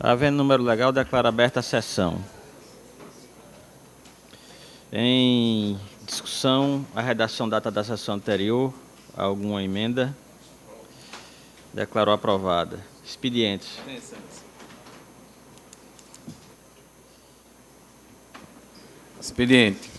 Havendo número legal, declaro aberta a sessão. Em discussão, a redação data da sessão anterior. Alguma emenda? Declaro aprovada. Expedientes. Expediente.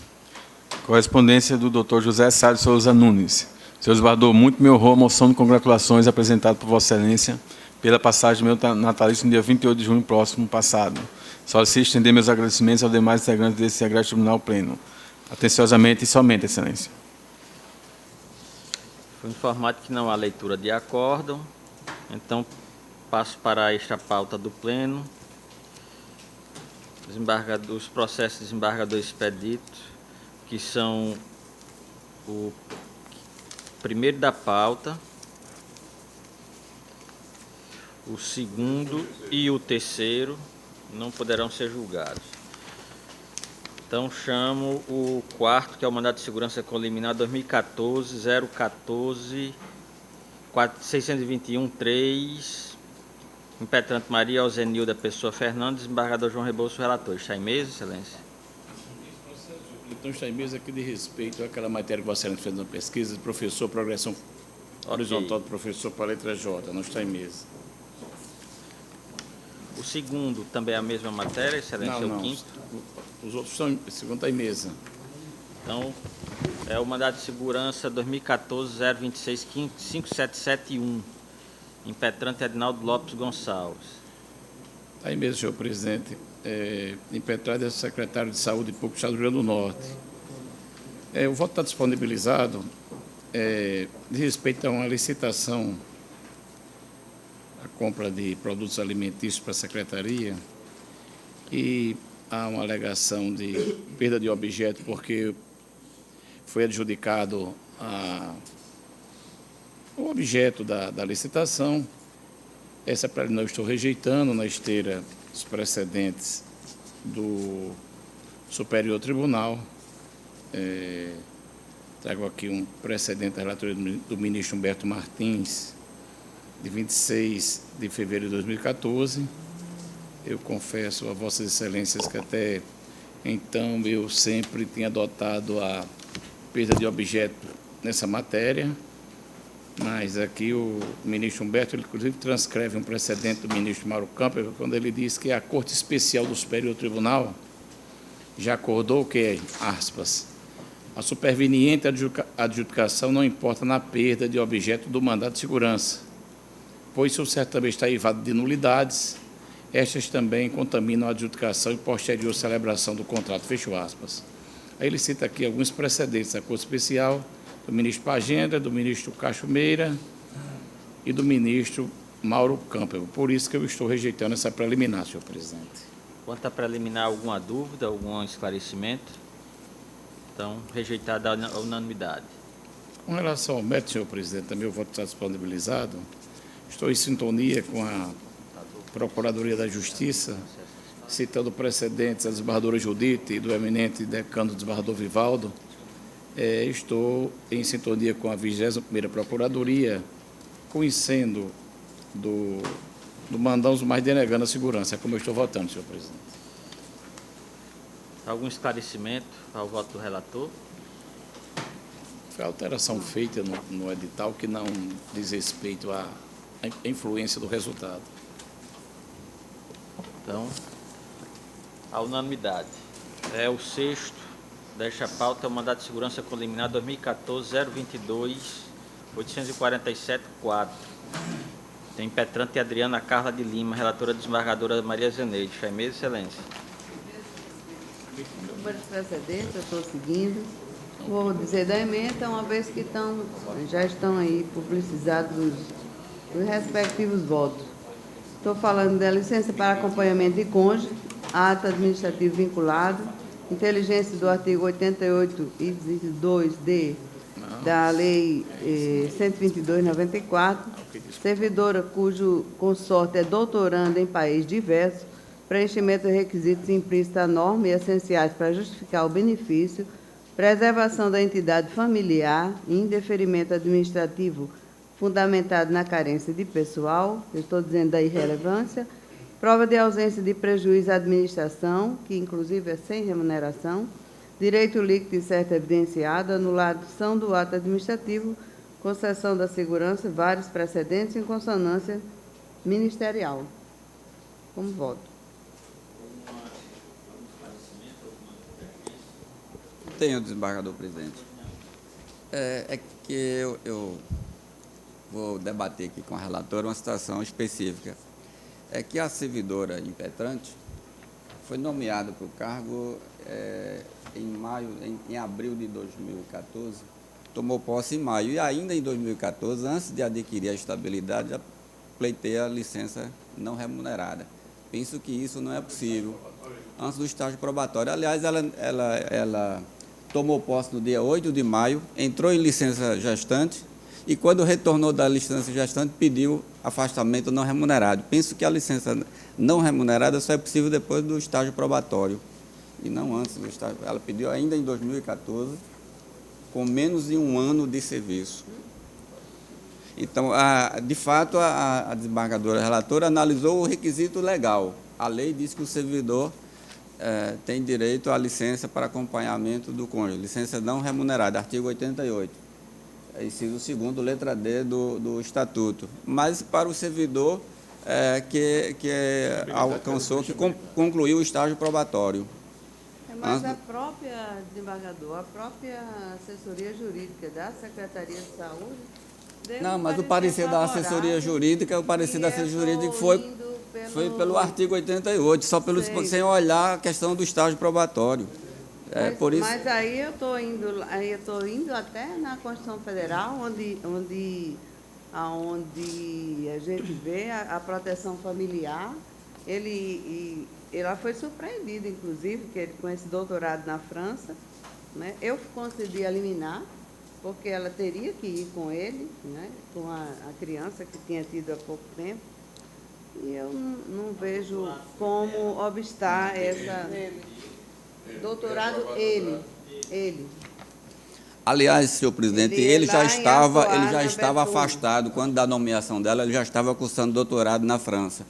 Correspondência do Dr. José Sá de Souza Nunes. Senhor desembargador, muito me honrou a moção de congratulações apresentada por Vossa Excelência pela passagem do meu natalício no dia 28 de junho próximo passado. Solicito estender meus agradecimentos aos demais integrantes desse Egresso Tribunal Pleno. Atenciosamente e somente, Excelência. Fui informado que não há leitura de acórdão, então passo para esta pauta do Pleno. Os processos de desembargador expedito, que são o primeiro da pauta, o segundo e o terceiro não poderão ser julgados. Então, chamo o quarto, que é o mandado de segurança liminar 2014-014-621-3, impetrante Maria Alzenilda Pessoa Fernandes, desembargador João Rebouço, relator. Está em mesa, Excelência? Então, está em mesa que de respeito àquela matéria que Vossa Excelência fez na pesquisa, professor, progressão horizontal do professor para a letra J, não está em mesa. O segundo também é a mesma matéria, Excelência? Não, o quinto? Os outros estão, o segundo está em mesa. Então, é o mandado de segurança 2014-026-5771, impetrante Edinaldo Lopes Gonçalves. Está em mesa, senhor presidente. Impetrado é o secretário de Saúde Pública do Estado do Rio Grande do Norte. O voto está disponibilizado de respeito a uma licitação, a compra de produtos alimentícios para a secretaria, e há uma alegação de perda de objeto porque foi adjudicado o objeto da licitação. Essa preliminar eu estou rejeitando na esteira dos precedentes do Superior Tribunal. Trago aqui um precedente da relatoria do ministro Humberto Martins, de 26 de fevereiro de 2014. Eu confesso a Vossas Excelências que até então eu sempre tinha adotado a perda de objeto nessa matéria, mas aqui o ministro Humberto, ele, inclusive, transcreve um precedente do ministro Mauro Campbell, quando ele diz que a Corte Especial do Superior Tribunal já acordou que, aspas, a superveniente adjudicação não importa na perda de objeto do mandado de segurança, pois se o certo também está eivado de nulidades, estas também contaminam a adjudicação e posterior celebração do contrato, fecho aspas. Aí ele cita aqui alguns precedentes da Corte Especial, do ministro Pagenda, do ministro Cacho Meira e do ministro Mauro Campbell. Por isso que eu estou rejeitando essa preliminar, senhor presidente. Quanto à preliminar, alguma dúvida, algum esclarecimento? Então, rejeitada a unanimidade. Com relação ao mérito, senhor presidente, também o voto está disponibilizado. Estou em sintonia com a Procuradoria da Justiça, citando precedentes da desembargadora Judite e do eminente decano do desembargador Vivaldo. Estou em sintonia com a 21ª Procuradoria, conhecendo do mandão, mas denegando a segurança. É como eu estou votando, senhor presidente. Algum esclarecimento ao voto do relator? Foi a alteração feita no edital que não diz respeito à influência do resultado. Então, a unanimidade. É o sexto desta pauta, é o mandado de segurança liminar 2014-022-847-4. Tem impetrante Adriana Carla de Lima, relatora desembargadora Maria Zeneide. Está em mesa, Excelência? Números precedentes, eu estou seguindo. Vou dizer da emenda, uma vez que já estão aí publicizados os respectivos votos. Estou falando da licença para acompanhamento de cônjuge, ato administrativo vinculado, inteligência do artigo 88, inciso 2D da Lei 122/94, servidora cujo consorte é doutoranda em país diverso, preenchimento de requisitos implícitos à norma e essenciais para justificar o benefício, preservação da entidade familiar, indeferimento administrativo fundamentado na carência de pessoal, eu estou dizendo da irrelevância, prova de ausência de prejuízo à administração, que inclusive é sem remuneração, direito líquido e certo evidenciado, anulação do ato administrativo, concessão da segurança, vários precedentes em consonância ministerial. Como voto? Tenho, desembargador presidente. É que eu vou debater aqui com a relatora uma situação específica. É que a servidora impetrante foi nomeada para o cargo em abril de 2014, tomou posse em maio, e ainda em 2014, antes de adquirir a estabilidade, já pleiteia a licença não remunerada. Penso que isso não é possível antes do estágio probatório. Aliás, ela tomou posse no dia 8 de maio, entrou em licença gestante e, quando retornou da licença gestante, pediu afastamento não remunerado. Penso que a licença não remunerada só é possível depois do estágio probatório e não antes do estágio. Ela pediu ainda em 2014, com menos de um ano de serviço. Então, de fato, a desembargadora relatora analisou o requisito legal. A lei diz que o servidor tem direito à licença para acompanhamento do cônjuge, licença não remunerada, artigo 88, inciso 2º, letra D do Estatuto. Mas para o servidor que alcançou, que concluiu o estágio probatório. Mas a própria desembargador, a própria assessoria jurídica da Secretaria de Saúde... Não, mas o parecer da assessoria jurídica, foi pelo artigo 88, só pelo, sem olhar a questão do estágio probatório. Por isso... Mas aí eu estou indo até na Constituição Federal, onde a gente vê a proteção familiar. Ela foi surpreendida, inclusive, que ele, com esse doutorado na França, né, eu concedi a liminar, porque ela teria que ir com ele, né, com a criança que tinha tido há pouco tempo, e eu não vejo como obstar essa... Doutorado, ele. Aliás, senhor presidente, ele já estava afastado, quando da nomeação dela, ele já estava cursando doutorado na França.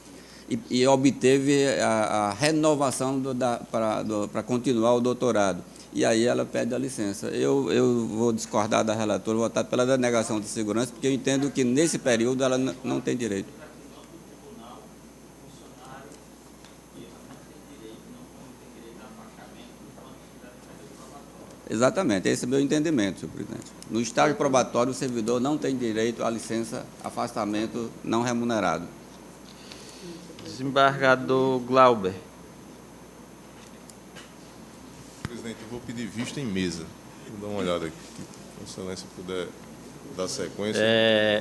E obteve a renovação para continuar o doutorado. E aí ela pede a licença. Eu vou discordar da relatora, vou votar pela denegação de segurança, porque eu entendo que nesse período ela não tem direito. Exatamente, esse é o meu entendimento, senhor presidente. No estágio probatório, o servidor não tem direito à licença afastamento não remunerado. Desembargador Glauber. Presidente, eu vou pedir vista em mesa. Vou dar uma olhada aqui. Se a excelência puder dar sequência.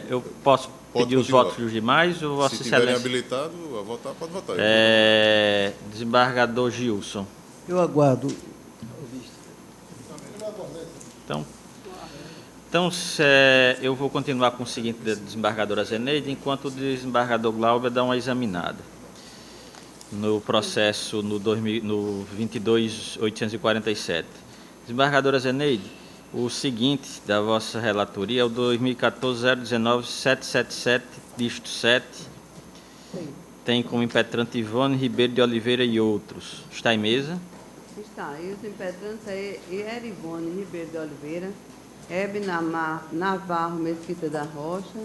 Eu posso pedir os votos dos demais ou Vossa Se estiverem Excelência? habilitados a votar, pode votar. Desembargador Gilson. Eu aguardo. Então eu vou continuar com o seguinte da desembargadora Zeneide, enquanto o desembargador Glauber dá uma examinada no processo no 22.847. Desembargadora Zeneide, o seguinte da vossa relatoria é o 2014-019-777, dígito 7. Tem como impetrante Ivone Ribeiro de Oliveira e outros. Está em mesa? Está. E os impetrantes é Erivone Ribeiro de Oliveira, Hebe Navarro Mesquita da Rocha,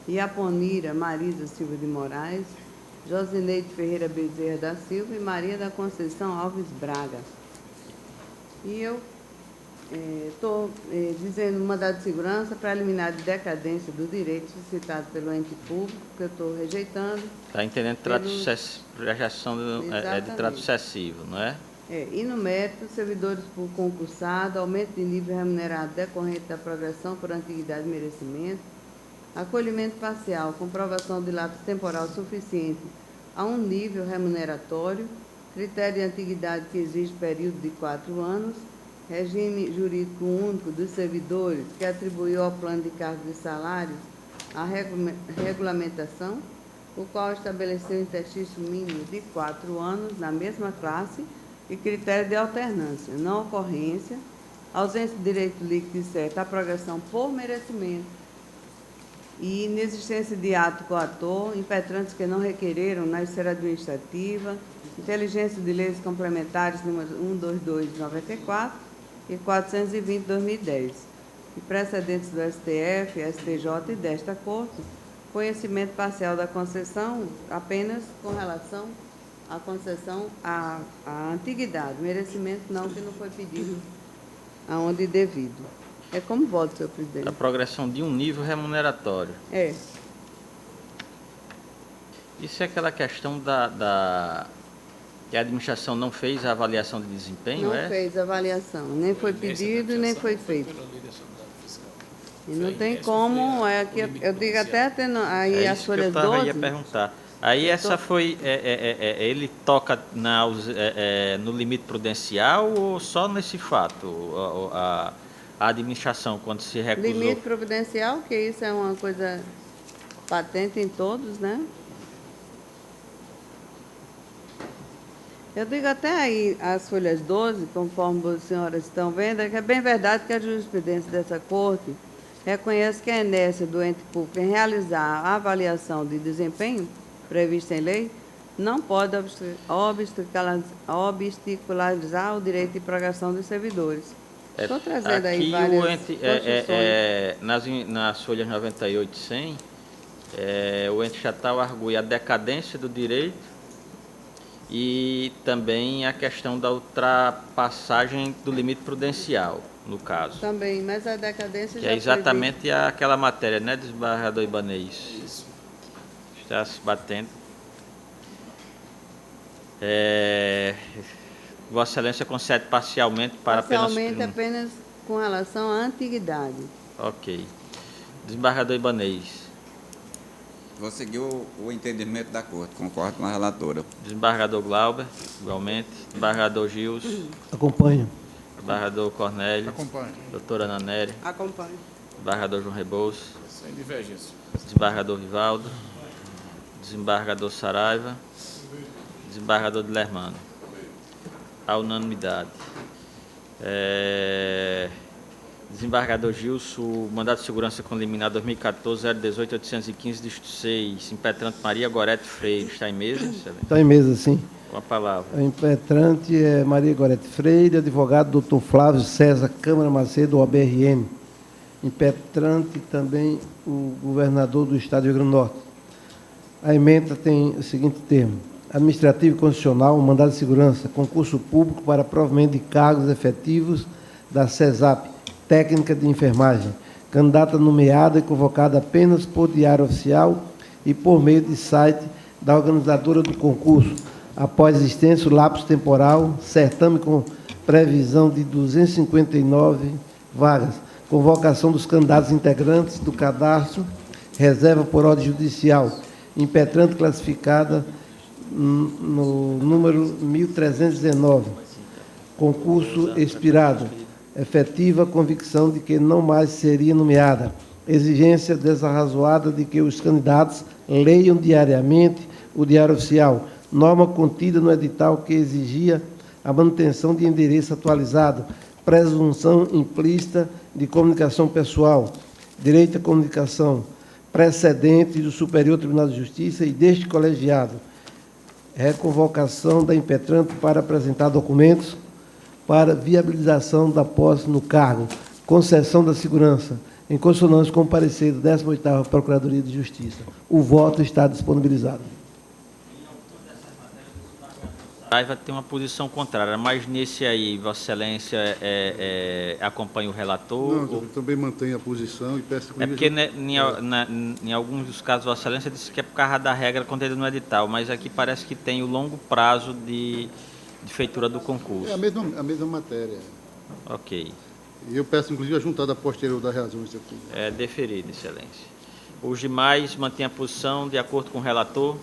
Iaponira Marisa Silva de Moraes, Josineide Ferreira Bezerra da Silva e Maria da Conceição Alves Braga. E eu estou dizendo mandado de segurança para eliminar de decadência do direito suscitado pelo ente público, que eu estou rejeitando. Está entendendo rejeição de trato excessivo, não é? E no mérito, servidores por concursado, aumento de nível remunerado decorrente da progressão por antiguidade e merecimento, acolhimento parcial, comprovação de lapso temporal suficiente a um nível remuneratório, critério de antiguidade que exige período de 4 anos, regime jurídico único dos servidores que atribuiu ao plano de cargos e salários a regulamentação, o qual estabeleceu interstício mínimo de 4 anos na mesma classe, e critério de alternância, não ocorrência, ausência de direito líquido e certo à progressão por merecimento, e inexistência de ato coator, impetrantes que não requereram na esfera administrativa, inteligência de leis complementares número 122/94 e 420/2010, e precedentes do STF, STJ e desta Corte, conhecimento parcial da concessão apenas com relação à concessão à antiguidade, merecimento não, que não foi pedido aonde devido. É como voto, senhor presidente. A progressão de um nível remuneratório. É. Isso é aquela questão que a administração não fez a avaliação de desempenho, Não fez avaliação, nem foi pedido e nem foi feito. E não tem como, eu digo até aí É as isso que eu folhas 12. ia perguntar. Aí essa foi, ele toca no limite prudencial ou só nesse fato, a administração, quando se recusou? Limite providencial, que isso é uma coisa patente em todos, né? Eu digo até aí as folhas 12, conforme as senhoras estão vendo, é que é bem verdade que a jurisprudência dessa Corte reconhece que a inércia do ente público em realizar a avaliação de desempenho prevista em lei não pode obstacularizar o direito de progressão dos servidores. Estou trazendo aí Aqui várias construções. Nas folhas 98 e 100, o ente estatal argui a decadência do direito e também a questão da ultrapassagem do limite prudencial, no caso. Também, mas a decadência Que já é exatamente aquela matéria, né, desembargador Ibanez? Isso. Está se batendo. Vossa Excelência concede parcialmente para parcialmente apenas... apenas com relação à antiguidade. Ok. Desembargador Ibanez. Vou seguir o entendimento da Corte, concordo com a relatora. Desembargador Glauber, igualmente. Desembargador Gilson. Acompanho. Desembargador Cornélio. Acompanho. Doutora Ana Nery. Acompanho. Desembargador João Rebouças. Sem divergência. Desembargador Rivaldo. Desembargador Saraiva. Desembargador Dilermano. A unanimidade. Desembargador Gilson, mandato de segurança com liminar 2014-018-815, distrito 6, impetrante Maria Gorete Freire. Está em mesa, excelente? Está em mesa, sim. Com a palavra. A impetrante é Maria Gorete Freire, advogado Dr. Flávio César Câmara Macedo, OBRN. Impetrante também o governador do Estado do Rio Grande do Norte. A ementa tem o seguinte termo: administrativo e constitucional, mandado de segurança, concurso público para provimento de cargos efetivos da CESAP, técnica de enfermagem, candidata nomeada e convocada apenas por diário oficial e por meio de site da organizadora do concurso, após extenso lapso temporal, certame com previsão de 259 vagas, convocação dos candidatos integrantes do cadastro, reserva por ordem judicial, impetrante classificada no número 1319, concurso expirado, efetiva convicção de que não mais seria nomeada, exigência desarrazoada de que os candidatos leiam diariamente o Diário Oficial, norma contida no edital que exigia a manutenção de endereço atualizado, presunção implícita de comunicação pessoal, direito à comunicação, precedente do Superior Tribunal de Justiça e deste colegiado, reconvocação da impetrante para apresentar documentos para viabilização da posse no cargo, concessão da segurança, em consonância com o parecer da 18ª Procuradoria de Justiça. O voto está disponibilizado. Saraiva tem uma posição contrária, mas nesse aí, Vossa Excelência acompanha o relator? Não, eu também mantenho a posição e peço que... É porque em alguns dos casos, Vossa Excelência disse que é por causa da regra contida no edital, mas aqui parece que tem o longo prazo de feitura do concurso. É a mesma matéria. Ok. E eu peço, inclusive, a juntada posterior das razões aqui. É deferido, Excelência. Os demais mantêm a posição de acordo com o relator?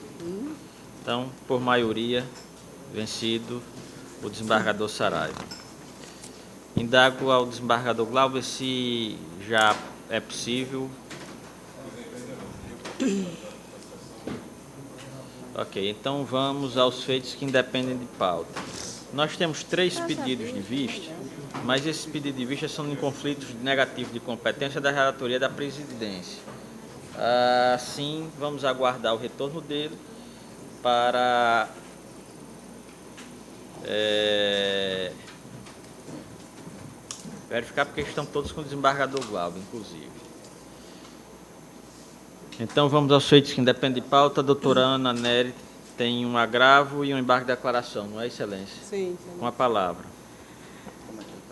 Então, por maioria, vencido o desembargador Saraiva. Indago ao desembargador Glauber se já é possível. Ok, então vamos aos feitos que independem de pauta. Nós temos 3 pedidos de vista, mas esses pedidos de vista são em conflitos negativos de competência da relatoria da presidência. Sim, vamos aguardar o retorno dele para verificar, porque estão todos com o desembargador Glauber, inclusive. Então, vamos aos feitos que independem de pauta. A doutora Ana Nery tem um agravo e um embargo de declaração, não é, Excelência? Sim. Com a palavra.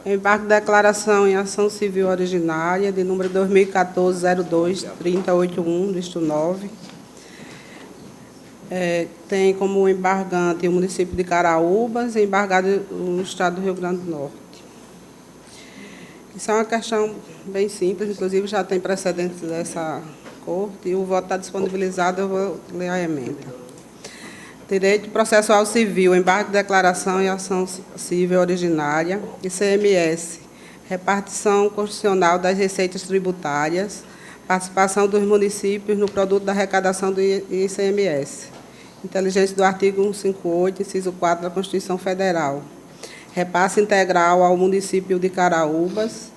Embargo de declaração em ação civil originária, de número 2014-02-3081, listo 9. Tem como embargante o município de Caraúbas e embargado no estado do Rio Grande do Norte. Isso é uma questão bem simples, inclusive já tem precedentes dessa corte, e o voto está disponibilizado, eu vou ler a emenda. Direito processual civil, embargo de declaração e ação civil originária, ICMS, repartição constitucional das receitas tributárias, participação dos municípios no produto da arrecadação do ICMS, inteligência do artigo 158, inciso 4 da Constituição Federal, repasse integral ao município de Caraúbas,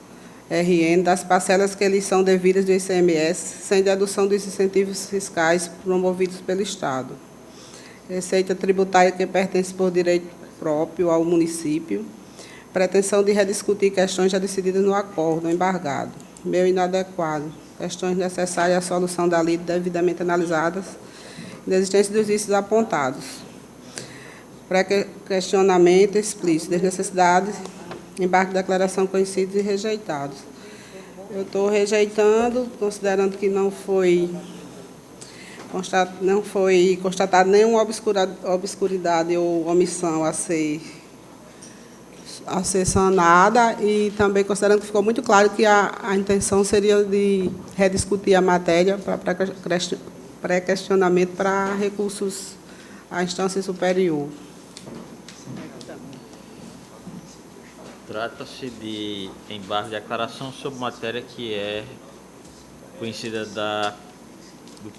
RN, das parcelas que lhes são devidas do ICMS, sem dedução dos incentivos fiscais promovidos pelo Estado. Receita tributária que pertence por direito próprio ao município. Pretensão de rediscutir questões já decididas no acordo, embargado. Meio inadequado. Questões necessárias à solução da lide devidamente analisadas. Inexistência dos vícios apontados. Pré-questionamento explícito das necessidades, embargo de declaração conhecidos e rejeitados. Eu estou rejeitando, considerando que não foi constatada nenhuma obscuridade ou omissão a ser sanada, e também considerando que ficou muito claro que a intenção seria de rediscutir a matéria para pré-questionamento para recursos à instância superior. Trata-se de embargo de declaração sobre matéria que é conhecida do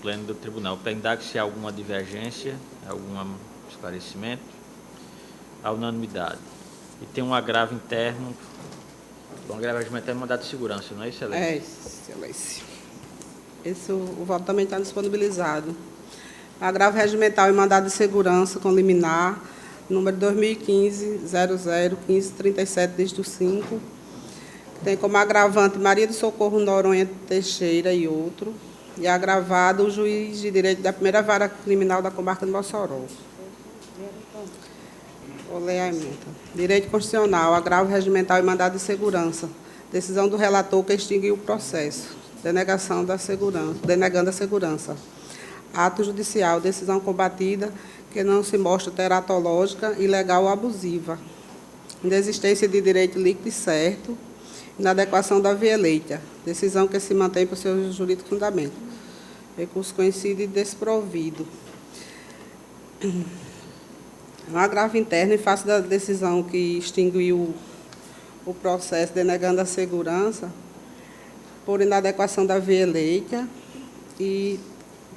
Pleno do Tribunal. Perguntar se há alguma divergência, algum esclarecimento, à unanimidade. E tem um agravo interno, um agravo regimental e mandado de segurança, não é, Excelência? Excelência. O voto também está disponibilizado. Agravo regimental e mandado de segurança com liminar, número 2015-00-1537, dígito 5. Tem como agravante Maria do Socorro Noronha Teixeira e outro. E agravado o juiz de direito da primeira vara criminal da comarca de Mossoró. Vou ler a emenda. Direito constitucional, agravo regimental e mandado de segurança. Decisão do relator que extinguiu o processo. Denegando a segurança. Ato judicial, decisão combatida que não se mostra teratológica, ilegal ou abusiva. Inexistência de direito líquido e certo. Inadequação da via eleita. Decisão que se mantém por seu jurídico fundamento. Recurso conhecido e desprovido. Um agravo interno em face da decisão que extinguiu o processo denegando a segurança por inadequação da via eleita e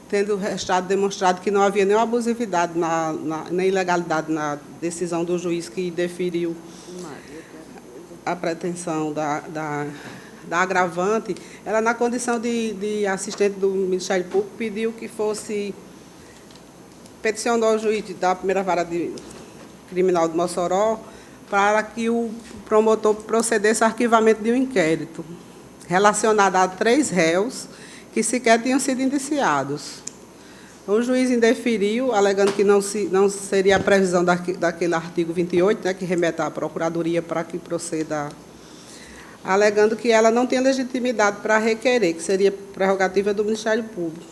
tendo estado demonstrado que não havia nenhuma abusividade nem ilegalidade na decisão do juiz que deferiu a pretensão da agravante, ela, na condição de assistente do Ministério Público, pediu que fosse, peticionou ao juiz da primeira vara criminal de Mossoró para que o promotor procedesse ao arquivamento de um inquérito relacionado a 3 réus que sequer tinham sido indiciados. O juiz indeferiu, alegando que não seria a previsão daquele artigo 28, né, que remete à Procuradoria para que proceda, alegando que ela não tinha legitimidade para requerer, que seria prerrogativa do Ministério Público.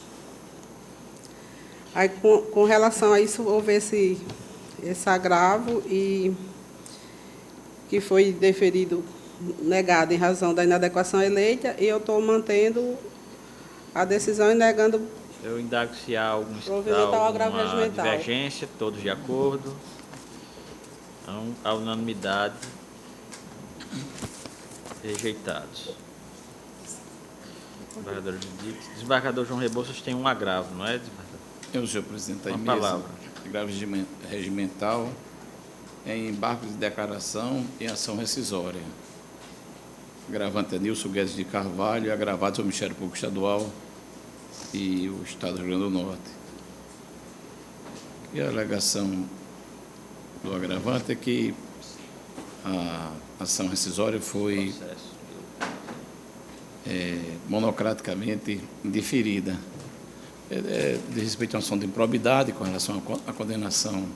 Aí, com relação a isso, houve esse agravo, e que foi deferido, negado em razão da inadequação eleita, e eu estou mantendo a decisão e negando. Eu indago se há alguma divergência, todos de acordo. Então, a unanimidade, rejeitados. Desembargador João Rebouças tem um agravo, não é, desembargador? Senhor presidente, a emenda, agravo regimental em embargo de declaração e ação rescisória. Agravante é Nilson Guedes de Carvalho, agravado ao Ministério Público Estadual e o Estado do Rio Grande do Norte. E a alegação do agravante é que a ação rescisória foi monocraticamente indeferida. De respeito à ação de improbidade com relação à condenação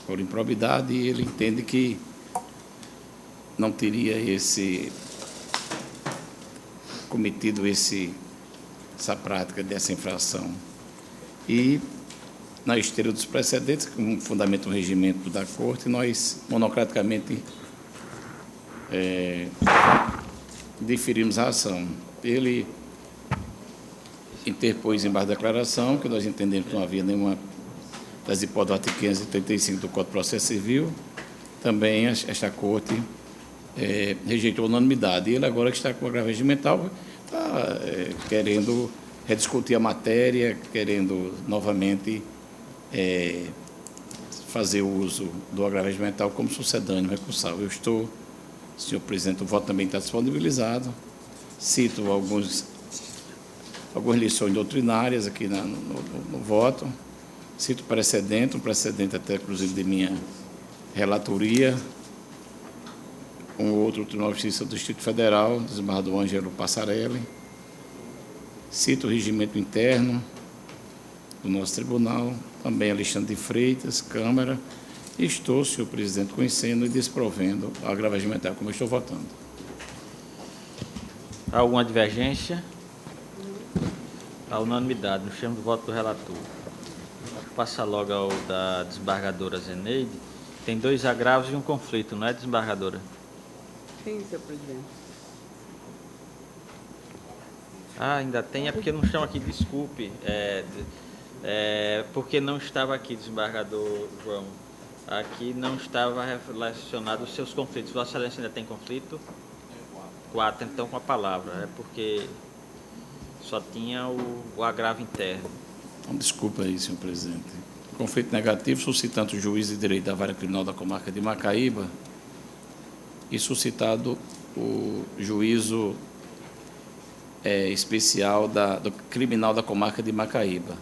por improbidade, e ele entende que não teria cometido essa prática dessa infração. E, na esteira dos precedentes, como fundamenta o regimento da Corte, nós monocraticamente deferimos a ação. Ele interpôs embaixo da declaração, que nós entendemos que não havia nenhuma das hipóteses do artigo 535 do Código de Processo Civil. Também esta Corte rejeitou a unanimidade. E ele agora que está com o agravo regimental, está querendo rediscutir a matéria, querendo novamente fazer uso do agravo regimental como sucedâneo recursal. Eu estou, senhor presidente, o voto também está disponibilizado. Cito algumas lições doutrinárias aqui no voto. Cito um precedente até, inclusive, de minha relatoria, um outro Tribunal de Justiça do Distrito Federal, desembargador Ângelo Passarelli. Cito o regimento interno do nosso tribunal, também Alexandre de Freitas, Câmara, e estou, senhor presidente, conhecendo e desprovendo a agravo regimental, como eu estou votando. Há alguma divergência? A unanimidade, no chamo do voto do relator. Passa logo ao da desembargadora Zeneide. Tem 2 agravos e um conflito, não é, desembargadora? Sim, senhor presidente. Ainda tem, é porque não estão aqui, desculpe. Porque não estava aqui, desembargador João. Aqui não estava relacionado os seus conflitos. Vossa Excelência ainda tem conflito? 4, então com a palavra. É porque só tinha o agravo interno. Desculpa aí, senhor presidente. Conflito negativo, suscitando o juiz de direito da Vara Criminal da Comarca de Macaíba e suscitado o juízo especial do Criminal da Comarca de Macaíba.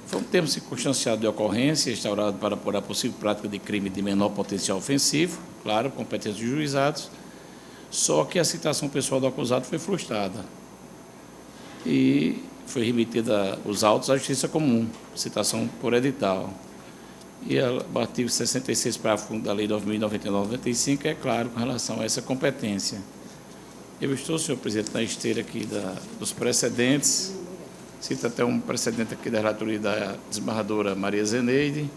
Foi um termo circunstanciado de ocorrência, instaurado para apurar possível prática de crime de menor potencial ofensivo, claro, competência dos juizados, só que a citação pessoal do acusado foi frustrada e foi remetida os autos à Justiça Comum, citação por edital. E o artigo 66, parágrafo da Lei 9.099/95 é claro com relação a essa competência. Eu estou, senhor presidente, na esteira aqui dos precedentes. Cito até um precedente aqui da relatoria da desembargadora Maria Zeneide.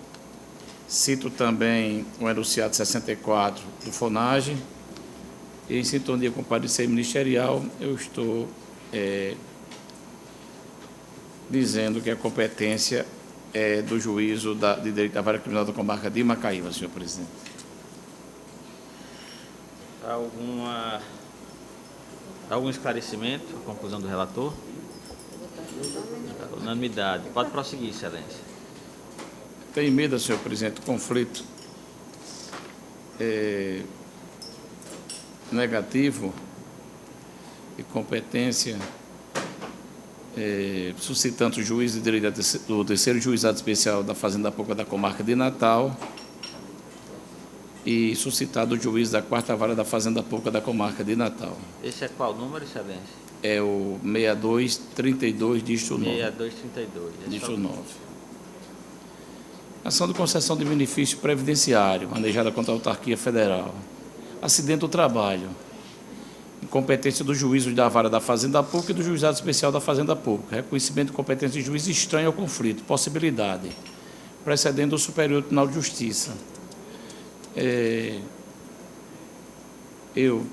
Cito também o enunciado 64 do FONAGE. E, em sintonia com o parecer ministerial, eu estou dizendo que a competência é do juízo de direito da Vara Criminal da Comarca de Macaíba, senhor presidente. Algum esclarecimento, a conclusão do relator? Unanimidade. Pode prosseguir, excelência. Tem emenda, senhor presidente, conflito negativo e competência suscitando o juiz de direito do 3º Juizado Especial da Fazenda Pouca da Comarca de Natal e suscitado o juiz da 4ª Vara da Fazenda Pouca da Comarca de Natal. Esse é qual número, excelência? É o 6232, dígito 9. 6232. Dígito 9. Ação de concessão de benefício previdenciário, manejada contra a autarquia federal. Acidente do trabalho. Incompetência do juízo da Vara da Fazenda Pouca e do Juizado Especial da Fazenda Pouca. Reconhecimento de competência de juiz estranho ao conflito. Possibilidade. Precedendo o Superior Tribunal de Justiça. Eu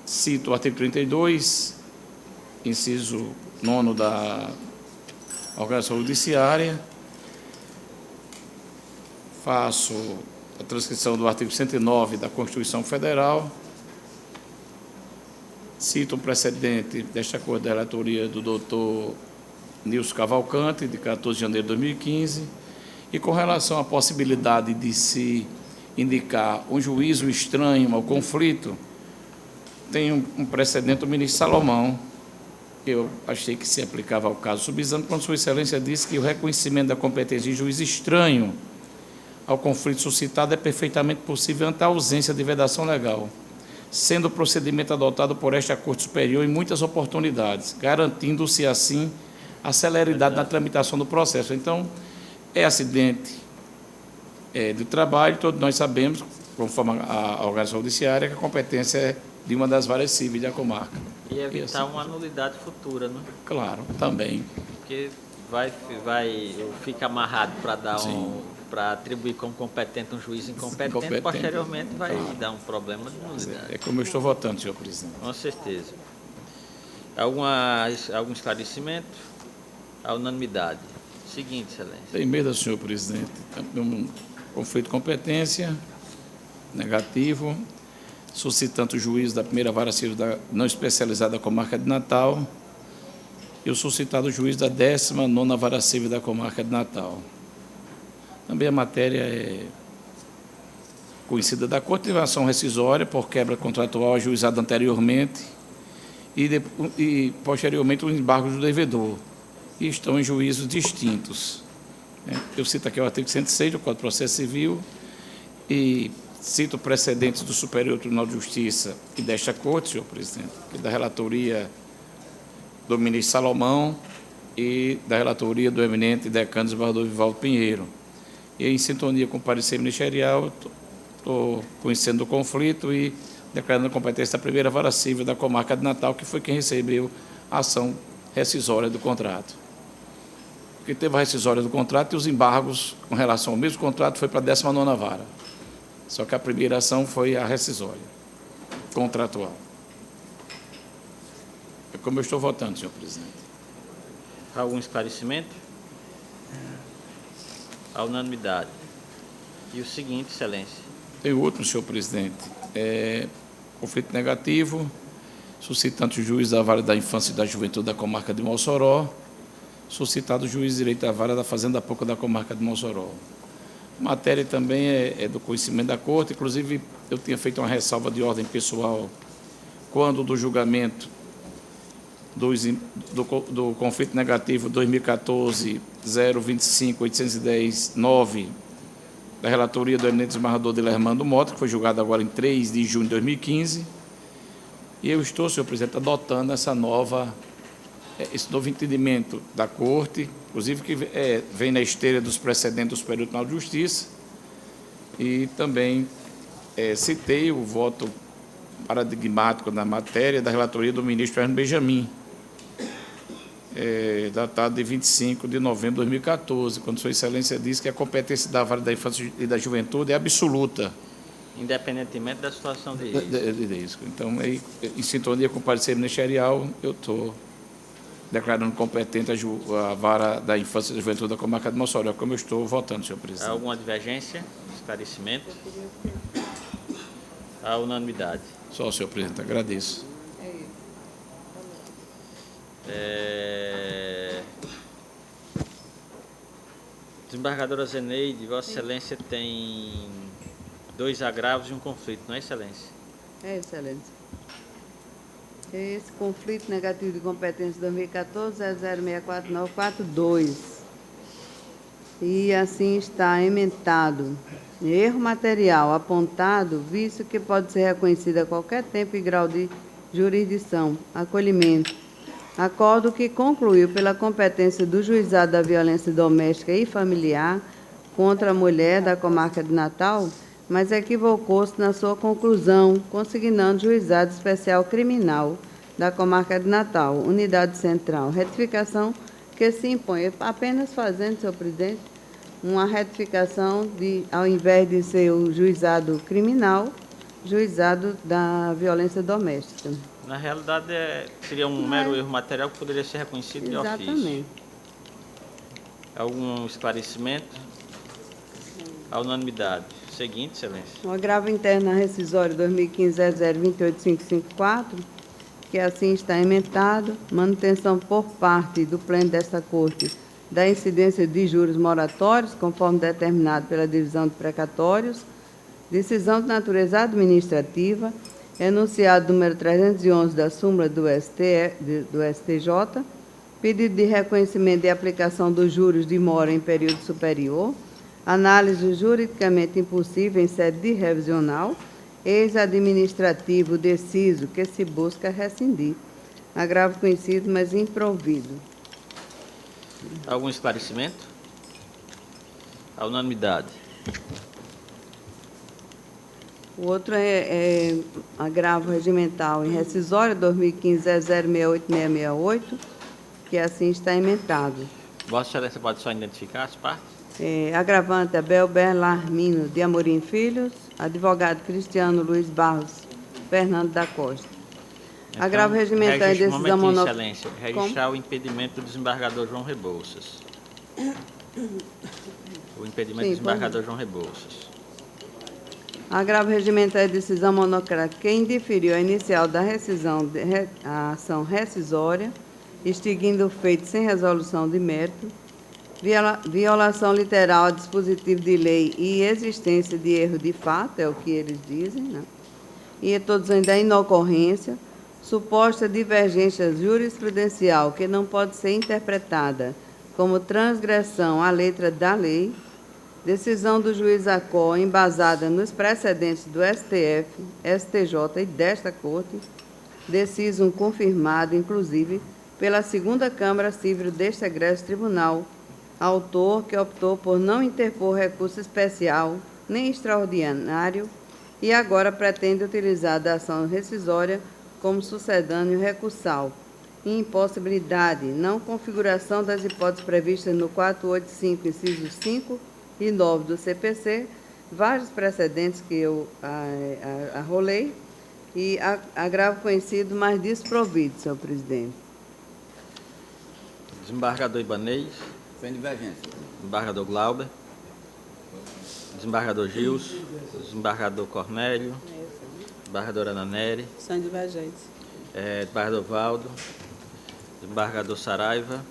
cito o artigo 32, inciso 9 da Organização Judiciária. Faço a transcrição do artigo 109 da Constituição Federal. Cito um precedente desta Corte da Relatoria do doutor Nilson Cavalcante, de 14 de janeiro de 2015, e com relação à possibilidade de se indicar um juízo estranho ao conflito, tem um precedente do ministro Salomão, que eu achei que se aplicava ao caso subexame, quando Sua Excelência disse que o reconhecimento da competência de juiz estranho ao conflito suscitado é perfeitamente possível ante a ausência de vedação legal, sendo o procedimento adotado por esta Corte Superior em muitas oportunidades, garantindo-se, assim, a celeridade na tramitação do processo. Então, é acidente de trabalho, todos nós sabemos, conforme a organização judiciária, que a competência é de uma das várias civis da comarca. E evitar uma anulidade futura, né? Claro, também. Porque fica amarrado para dar para atribuir como competente um juiz incompetente, posteriormente vai dar um problema de nulidade. É como eu estou votando, senhor presidente. Com certeza. Algum esclarecimento? A unanimidade. Seguinte, excelência. Tem emenda, senhor presidente. Um conflito de competência, negativo, suscitando o juiz da primeira vara civil não especializada da comarca de Natal e o suscitado juiz da 19ª vara civil da comarca de Natal. Também a matéria é conhecida da Corte, de ação rescisória por quebra contratual ajuizada anteriormente e posteriormente o embargo do devedor, e estão em juízos distintos. Eu cito aqui o artigo 106 do Código de Processo Civil e cito precedentes do Superior Tribunal de Justiça e desta Corte, senhor presidente, e da relatoria do ministro Salomão e da relatoria do eminente decano desembargador Vivaldo Pinheiro. E, em sintonia com o parecer ministerial, estou conhecendo o conflito e declarando a competência da primeira vara civil da comarca de Natal, que foi quem recebeu a ação rescisória do contrato. Porque teve a rescisória do contrato e os embargos com relação ao mesmo contrato foi para a 19ª vara. Só que a primeira ação foi a rescisória contratual. É como eu estou votando, senhor presidente. Algum esclarecimento? A unanimidade. E o seguinte, excelência. Tem outro, senhor presidente. Conflito negativo, suscitante o juiz da vara da infância e da juventude da comarca de Mossoró, suscitado o juiz de direito da vara da fazenda pública da comarca de Mossoró. A matéria também é do conhecimento da Corte, inclusive eu tinha feito uma ressalva de ordem pessoal quando do julgamento do conflito negativo 2014-025-810-9 da relatoria do eminente desembargador Dilermando Mota, que foi julgado agora em 3 de junho de 2015, e eu estou, senhor presidente, adotando esse novo entendimento da Corte, inclusive que vem na esteira dos precedentes do Superior Tribunal de Justiça, e também citei o voto paradigmático na matéria da relatoria do ministro Fernando Benjamin, datado de 25 de novembro de 2014, quando Sua Excelência disse que a competência da vara da infância e da juventude é absoluta. Independentemente da situação de risco. Então, em sintonia com o parecer ministerial, eu estou declarando competente a vara da infância e da juventude da comarca de Mossoró, como eu estou votando, senhor presidente. Alguma divergência? Esclarecimento? A unanimidade. Só, senhor presidente, agradeço. Desembargadora Zeneide, Vossa Excelência tem 2 agravos e um conflito, não é, Excelência? É, Excelência. Esse conflito negativo de competência 2014 é 0644942. E assim está emendado. Erro material apontado, visto que pode ser reconhecido a qualquer tempo e grau de jurisdição, acolhimento. Acordo que concluiu pela competência do Juizado da Violência Doméstica e Familiar contra a mulher da comarca de Natal, mas equivocou-se na sua conclusão, consignando Juizado Especial Criminal da comarca de Natal, Unidade Central. Retificação que se impõe, apenas fazendo, senhor presidente, uma retificação de, ao invés de ser o Juizado Criminal, Juizado da Violência Doméstica. Na realidade, seria um mero erro material que poderia ser reconhecido de ofício. Exatamente. Algum esclarecimento? A unanimidade. Seguinte, excelência. O agravo interno na rescisória 2015-00-28554, que assim está emendado, manutenção por parte do Pleno desta Corte da incidência de juros moratórios, conforme determinado pela Divisão de Precatórios, decisão de natureza administrativa, enunciado número 311 da súmula do STJ, pedido de reconhecimento de aplicação dos juros de mora em período superior, análise juridicamente impossível em sede de revisional, ex-administrativo deciso que se busca rescindir. Agravo conhecido, mas improvido. Algum esclarecimento? A unanimidade. O outro é agravo regimental em rescisória 2015-0068-668, que assim está emendado. Vossa Excelência pode só identificar as partes? Agravante Abel Berlarmino de Amorim Filhos, advogado Cristiano Luiz Barros Fernando da Costa. Então, Agravo regimental em decisão monocrática. Excelência, registrar o impedimento do desembargador João Rebouças. O impedimento do desembargador João Rebouças. Agravo regimental em decisão monocrática que indiferiu a inicial da rescisão a ação rescisória, extinguindo o feito sem resolução de mérito, violação literal a dispositivo de lei e existência de erro de fato, é o que eles dizem, né? E todos ainda inocorrência, suposta divergência jurisprudencial que não pode ser interpretada como transgressão à letra da lei, decisão do juiz ACO embasada nos precedentes do STF, STJ e desta Corte, decisão confirmado, inclusive, pela segunda Câmara Civil deste egresso tribunal, autor que optou por não interpor recurso especial nem extraordinário e agora pretende utilizar da ação rescisória como sucedâneo recursal, impossibilidade, não configuração das hipóteses previstas no 485, incisos 5 e 9 do CPC, vários precedentes que eu arrolei, e agravo conhecido, mas desprovido, senhor presidente. Desembargador Ibanez. Sem divergência. Desembargador Glauber. Desembargador Gilson. Desembargador Cornélio. Desembargadora Ana Nery. Sem divergência. Desembargador Valdo. Desembargador Saraiva.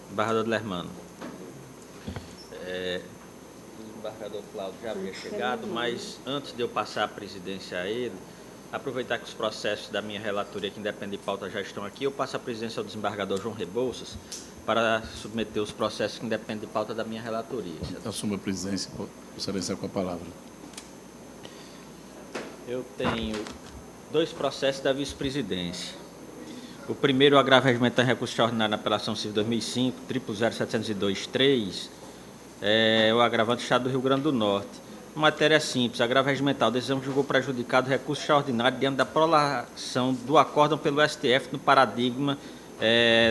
Desembargador Lermano. O desembargador Cláudio já havia chegado, mas antes de eu passar a presidência a ele, aproveitar que os processos da minha relatoria, que independe de pauta, já estão aqui, eu passo a presidência ao desembargador João Rebouças para submeter os processos que independem de pauta da minha relatoria. Assuma a presidência, Excelência, com a palavra. Eu tenho 2 processos da vice-presidência. O primeiro, o agravo regimental em recurso extraordinário na apelação civil 2005, 007002-3, é o agravante do Estado do Rio Grande do Norte. Matéria simples, agravo regimental, decisão julgou prejudicado recurso extraordinário diante da prolação do acórdão pelo STF no paradigma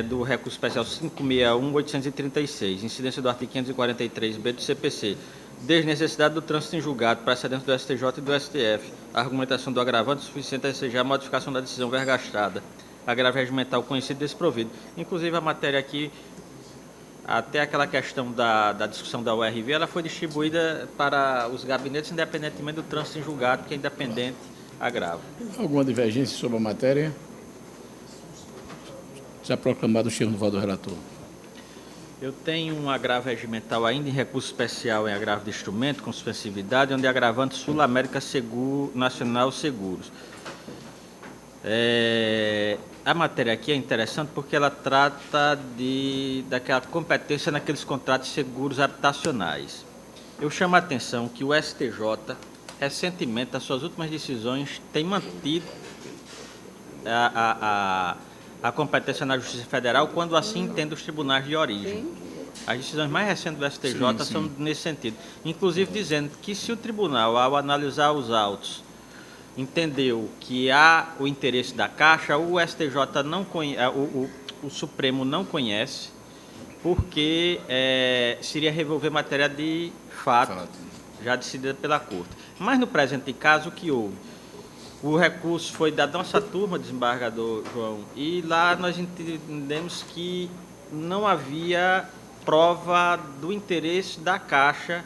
do recurso especial 561-836, incidência do artigo 543b do CPC, desnecessidade do trânsito em julgado, precedentes do STJ e do STF, a argumentação do agravante suficiente a ensejar a modificação da decisão vergastada, agravo regimental conhecido e desprovido. Inclusive, a matéria aqui, até aquela questão da discussão da URV, ela foi distribuída para os gabinetes, independentemente do trânsito em julgado, que é independente, agravo. Alguma divergência sobre a matéria? Já proclamado o termo do voto do relator. Eu tenho um agravo regimental ainda em recurso especial em agravo de instrumento, com suspensividade, onde é agravante Sul América Nacional Seguros. A matéria aqui é interessante porque ela trata daquela competência naqueles contratos de seguros habitacionais. Eu chamo a atenção que o STJ, recentemente, nas suas últimas decisões, tem mantido a competência na Justiça Federal quando assim entende os tribunais de origem. As decisões mais recentes do STJ são nesse sentido. Inclusive dizendo que se o tribunal, ao analisar os autos, entendeu que há o interesse da Caixa, o STJ não conhece, o Supremo não conhece, porque seria revolver matéria de fato já decidida pela Corte. Mas no presente caso, o que houve? O recurso foi da nossa turma, desembargador João, e lá nós entendemos que não havia prova do interesse da Caixa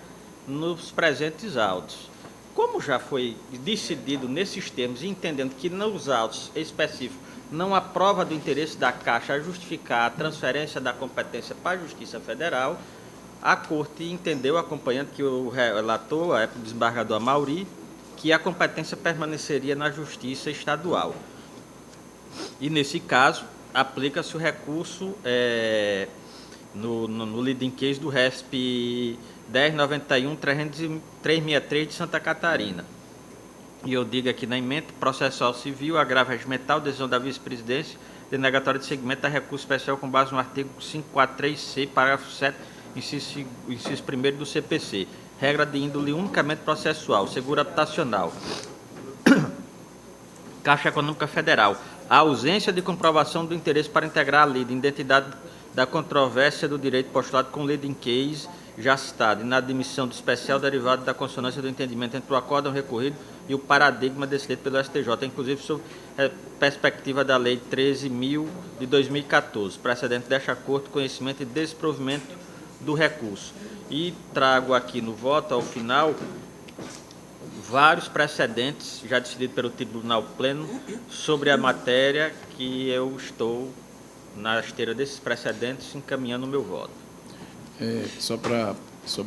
nos presentes autos. Como já foi decidido nesses termos, e entendendo que nos autos específicos não há prova do interesse da Caixa a justificar a transferência da competência para a Justiça Federal, a Corte entendeu, acompanhando que o relator, a época do desembargador Amauri, que a competência permaneceria na Justiça Estadual. E, nesse caso, aplica-se o recurso no leading case do RESP 1091-363 de Santa Catarina. E eu digo aqui na emenda, processual civil, agravo regimental, decisão da vice-presidência, denegatória de seguimento a recurso especial com base no artigo 543C, parágrafo 7, inciso 1º do CPC. Regra de índole unicamente processual, seguro habitacional. Caixa Econômica Federal. A ausência de comprovação do interesse para integrar a lei de identidade da controvérsia do direito postulado com leading case já citado, e na admissão do especial derivado da consonância do entendimento entre o acórdão recorrido e o paradigma decidido pelo STJ, inclusive sob perspectiva da Lei 13.000 de 2014, precedente deste acordo, conhecimento e desprovimento do recurso. E trago aqui no voto, ao final, vários precedentes já decididos pelo Tribunal Pleno sobre a matéria que eu estou, na esteira desses precedentes, encaminhando o meu voto. Sobre a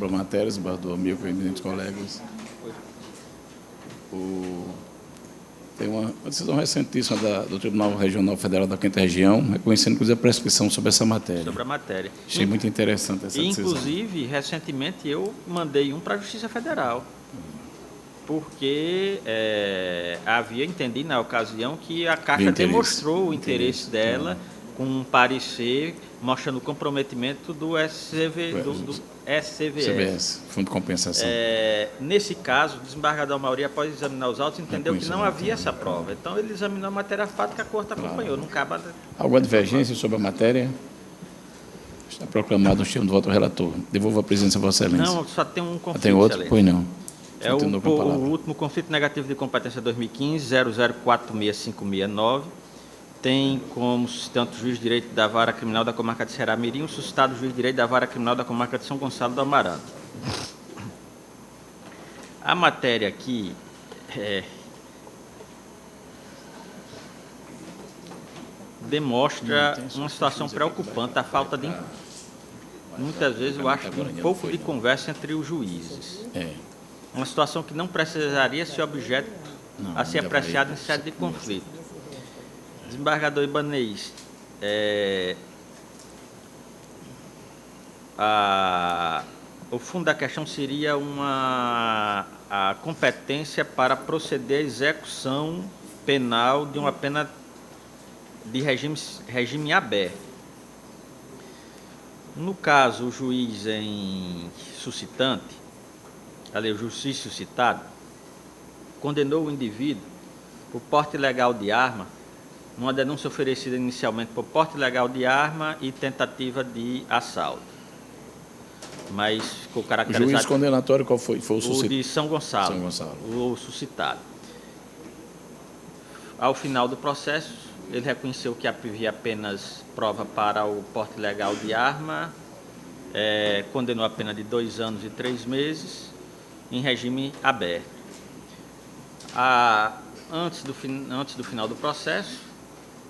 matéria, desembargador, meu eminentes colegas, tem uma decisão recentíssima do Tribunal Regional Federal da 5ª Região, reconhecendo, inclusive, a prescrição sobre essa matéria. Sobre a matéria. Achei muito interessante essa decisão. Inclusive, recentemente, eu mandei para a Justiça Federal, porque havia entendido, na ocasião, que a Caixa demonstrou o interesse dela com um parecer mostrando o comprometimento do SCVS, Fundo de Compensação. Nesse caso, o desembargador Amauri, após examinar os autos, entendeu que não havia essa prova. Então, ele examinou a matéria fática, a Corte acompanhou. Não cabe... Alguma divergência sobre a matéria? Está proclamado o estilo do voto do relator. Devolvo a presidência a Vossa Excelência. Não, só tem um conflito. Tem outro? Pois não. É o último conflito negativo de competência 2015, 0046569. Tem como suscitante o juiz de direito da Vara Criminal da Comarca de Ceará-Mirim, o suscitado o juiz de direito da Vara Criminal da Comarca de São Gonçalo do Amarante. A matéria aqui demonstra uma situação preocupante, a falta de... Muitas vezes eu acho um pouco de conversa entre os juízes. Uma situação que não precisaria ser objeto a ser apreciado em sede de conflito. Desembargador Ibanez, o fundo da questão seria a competência para proceder à execução penal de uma pena de regime aberto. No caso, o juiz em suscitante, o juiz suscitado, condenou o indivíduo por porte ilegal de arma, numa denúncia oferecida inicialmente por porte ilegal de arma e tentativa de assalto. Mas ficou caracterizado... O juiz condenatório qual foi? Foi o suscitado? O de São Gonçalo. São Gonçalo. O suscitado. Ao final do processo, ele reconheceu que havia apenas prova para o porte ilegal de arma, condenou a pena de 2 anos e 3 meses, em regime aberto. Antes do final do processo,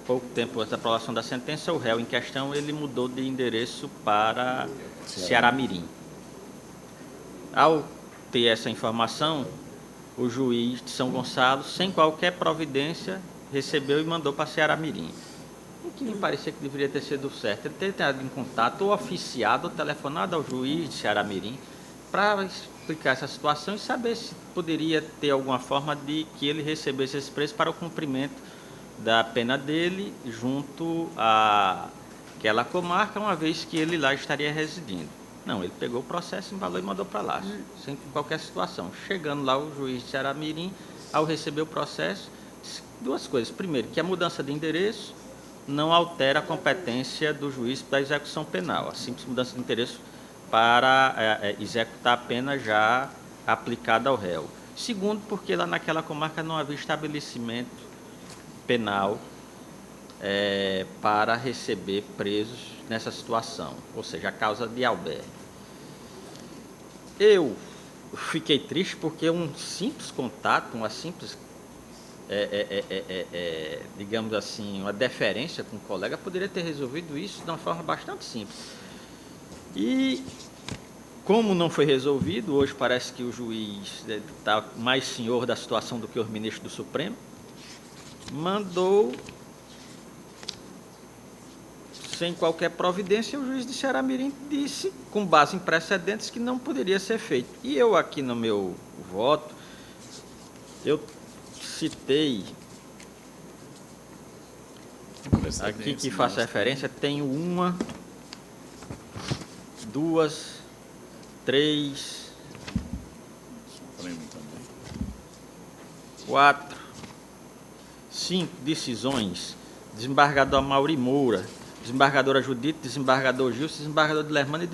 pouco tempo antes da aprovação da sentença, o réu em questão ele mudou de endereço para Ceará-Mirim. Ao ter essa informação, o juiz de São Gonçalo, sem qualquer providência, recebeu e mandou para Ceará-Mirim. O que me parecia que deveria ter sido certo, ele ter entrado em contato ou oficiado ou telefonado ao juiz de Ceará-Mirim para explicar essa situação e saber se poderia ter alguma forma de que ele recebesse esse preço para o cumprimento da pena dele junto àquela comarca, uma vez que ele lá estaria residindo. Não, ele pegou o processo, embalou e mandou para lá, sem qualquer situação. Chegando lá, o juiz de Ceará-Mirim, ao receber o processo, disse 2 coisas. Primeiro, que a mudança de endereço não altera a competência do juiz da execução penal, a simples mudança de endereço para executar a pena já aplicada ao réu. Segundo, porque lá naquela comarca não havia estabelecimento penal para receber presos nessa situação, ou seja, a causa de albergue. Eu fiquei triste porque um simples contato, uma simples, digamos assim, uma deferência com o colega poderia ter resolvido isso de uma forma bastante simples. E Como não foi resolvido, hoje parece que o juiz está mais senhor da situação do que os ministros do Supremo, mandou, sem qualquer providência, o juiz de Xeramirim disse, com base em precedentes, que não poderia ser feito. E eu aqui no meu voto, eu citei, aqui que faço referência, tenho 1, 2, 3, 4, 5 decisões. Desembargador Mauri Moura, desembargadora Judite, desembargador Gilson, desembargador de Lermano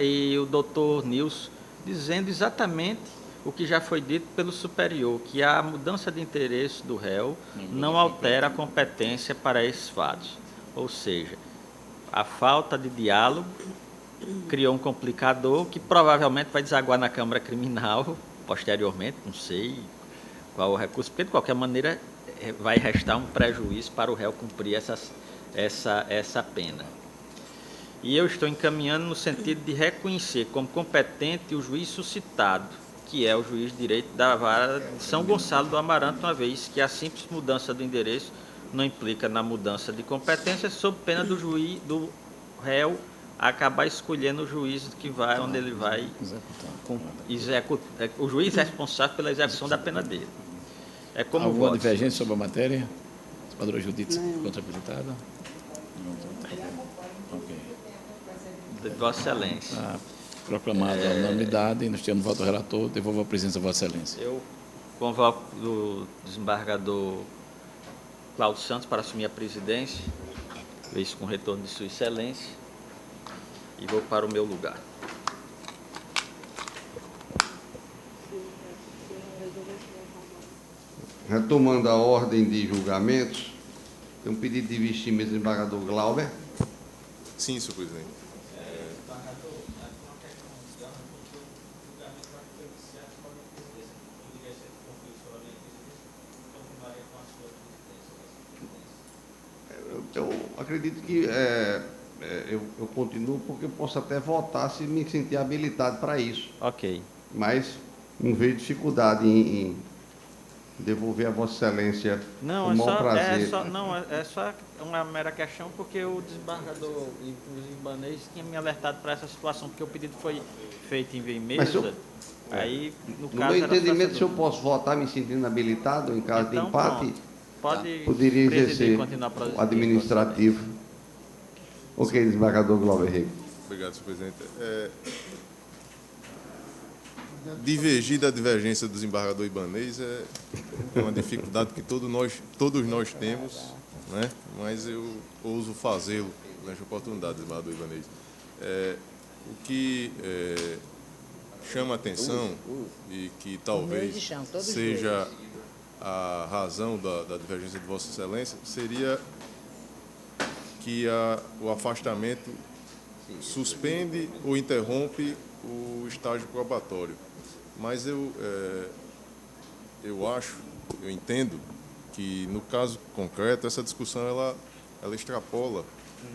e o doutor Nilson, dizendo exatamente o que já foi dito pelo superior, que a mudança de interesse do réu não altera a competência para esses fatos. Ou seja, a falta de diálogo criou um complicador que provavelmente vai desaguar na Câmara Criminal posteriormente, não sei qual o recurso, porque de qualquer maneira vai restar um prejuízo para o réu cumprir essa pena. E eu estou encaminhando no sentido de reconhecer como competente o juiz suscitado, que é o juiz de direito da vara de São Gonçalo do Amarante, uma vez que a simples mudança do endereço não implica na mudança de competência, sob pena do réu acabar escolhendo o juiz que vai, onde ele vai executar, o juiz responsável pela execução da pena dele. É como alguma voto. divergência sobre a matéria? Desembargadora Judite, contra-habilitada? De Vossa Excelência. Proclamada a unanimidade, nós temos voto do relator, devolvo a presença a Vossa Excelência. Eu convoco o desembargador Cláudio Santos para assumir a presidência, isso com retorno de Sua Excelência, e vou para o meu lugar. Retomando a ordem de julgamentos, tem um pedido de vestimento do desembargador Glauber. Sim, senhor presidente. Eu acredito que eu continuo porque eu posso até votar se me sentir habilitado para isso. Ok. Mas não vejo dificuldade em devolver a Vossa Excelência Não, com o maior prazer. é só uma mera questão, porque o desembargador, inclusive Ibanez, tinha me alertado para essa situação, porque o pedido foi feito em mesa. Aí, no caso, meu entendimento, se eu posso votar me sentindo habilitado em caso de empate, poderia exercer o administrativo. Ok, desembargador Glauber Rego. Obrigado, senhor presidente. Divergir da divergência do desembargador Ibanez é uma dificuldade que todos nós temos, né? Mas eu ouso fazê-lo nesta oportunidade, desembargador Ibanez. O que chama atenção e que talvez seja a razão da divergência de Vossa Excelência seria que o afastamento suspende ou interrompe o estágio probatório. Mas eu entendo que, no caso concreto, essa discussão ela extrapola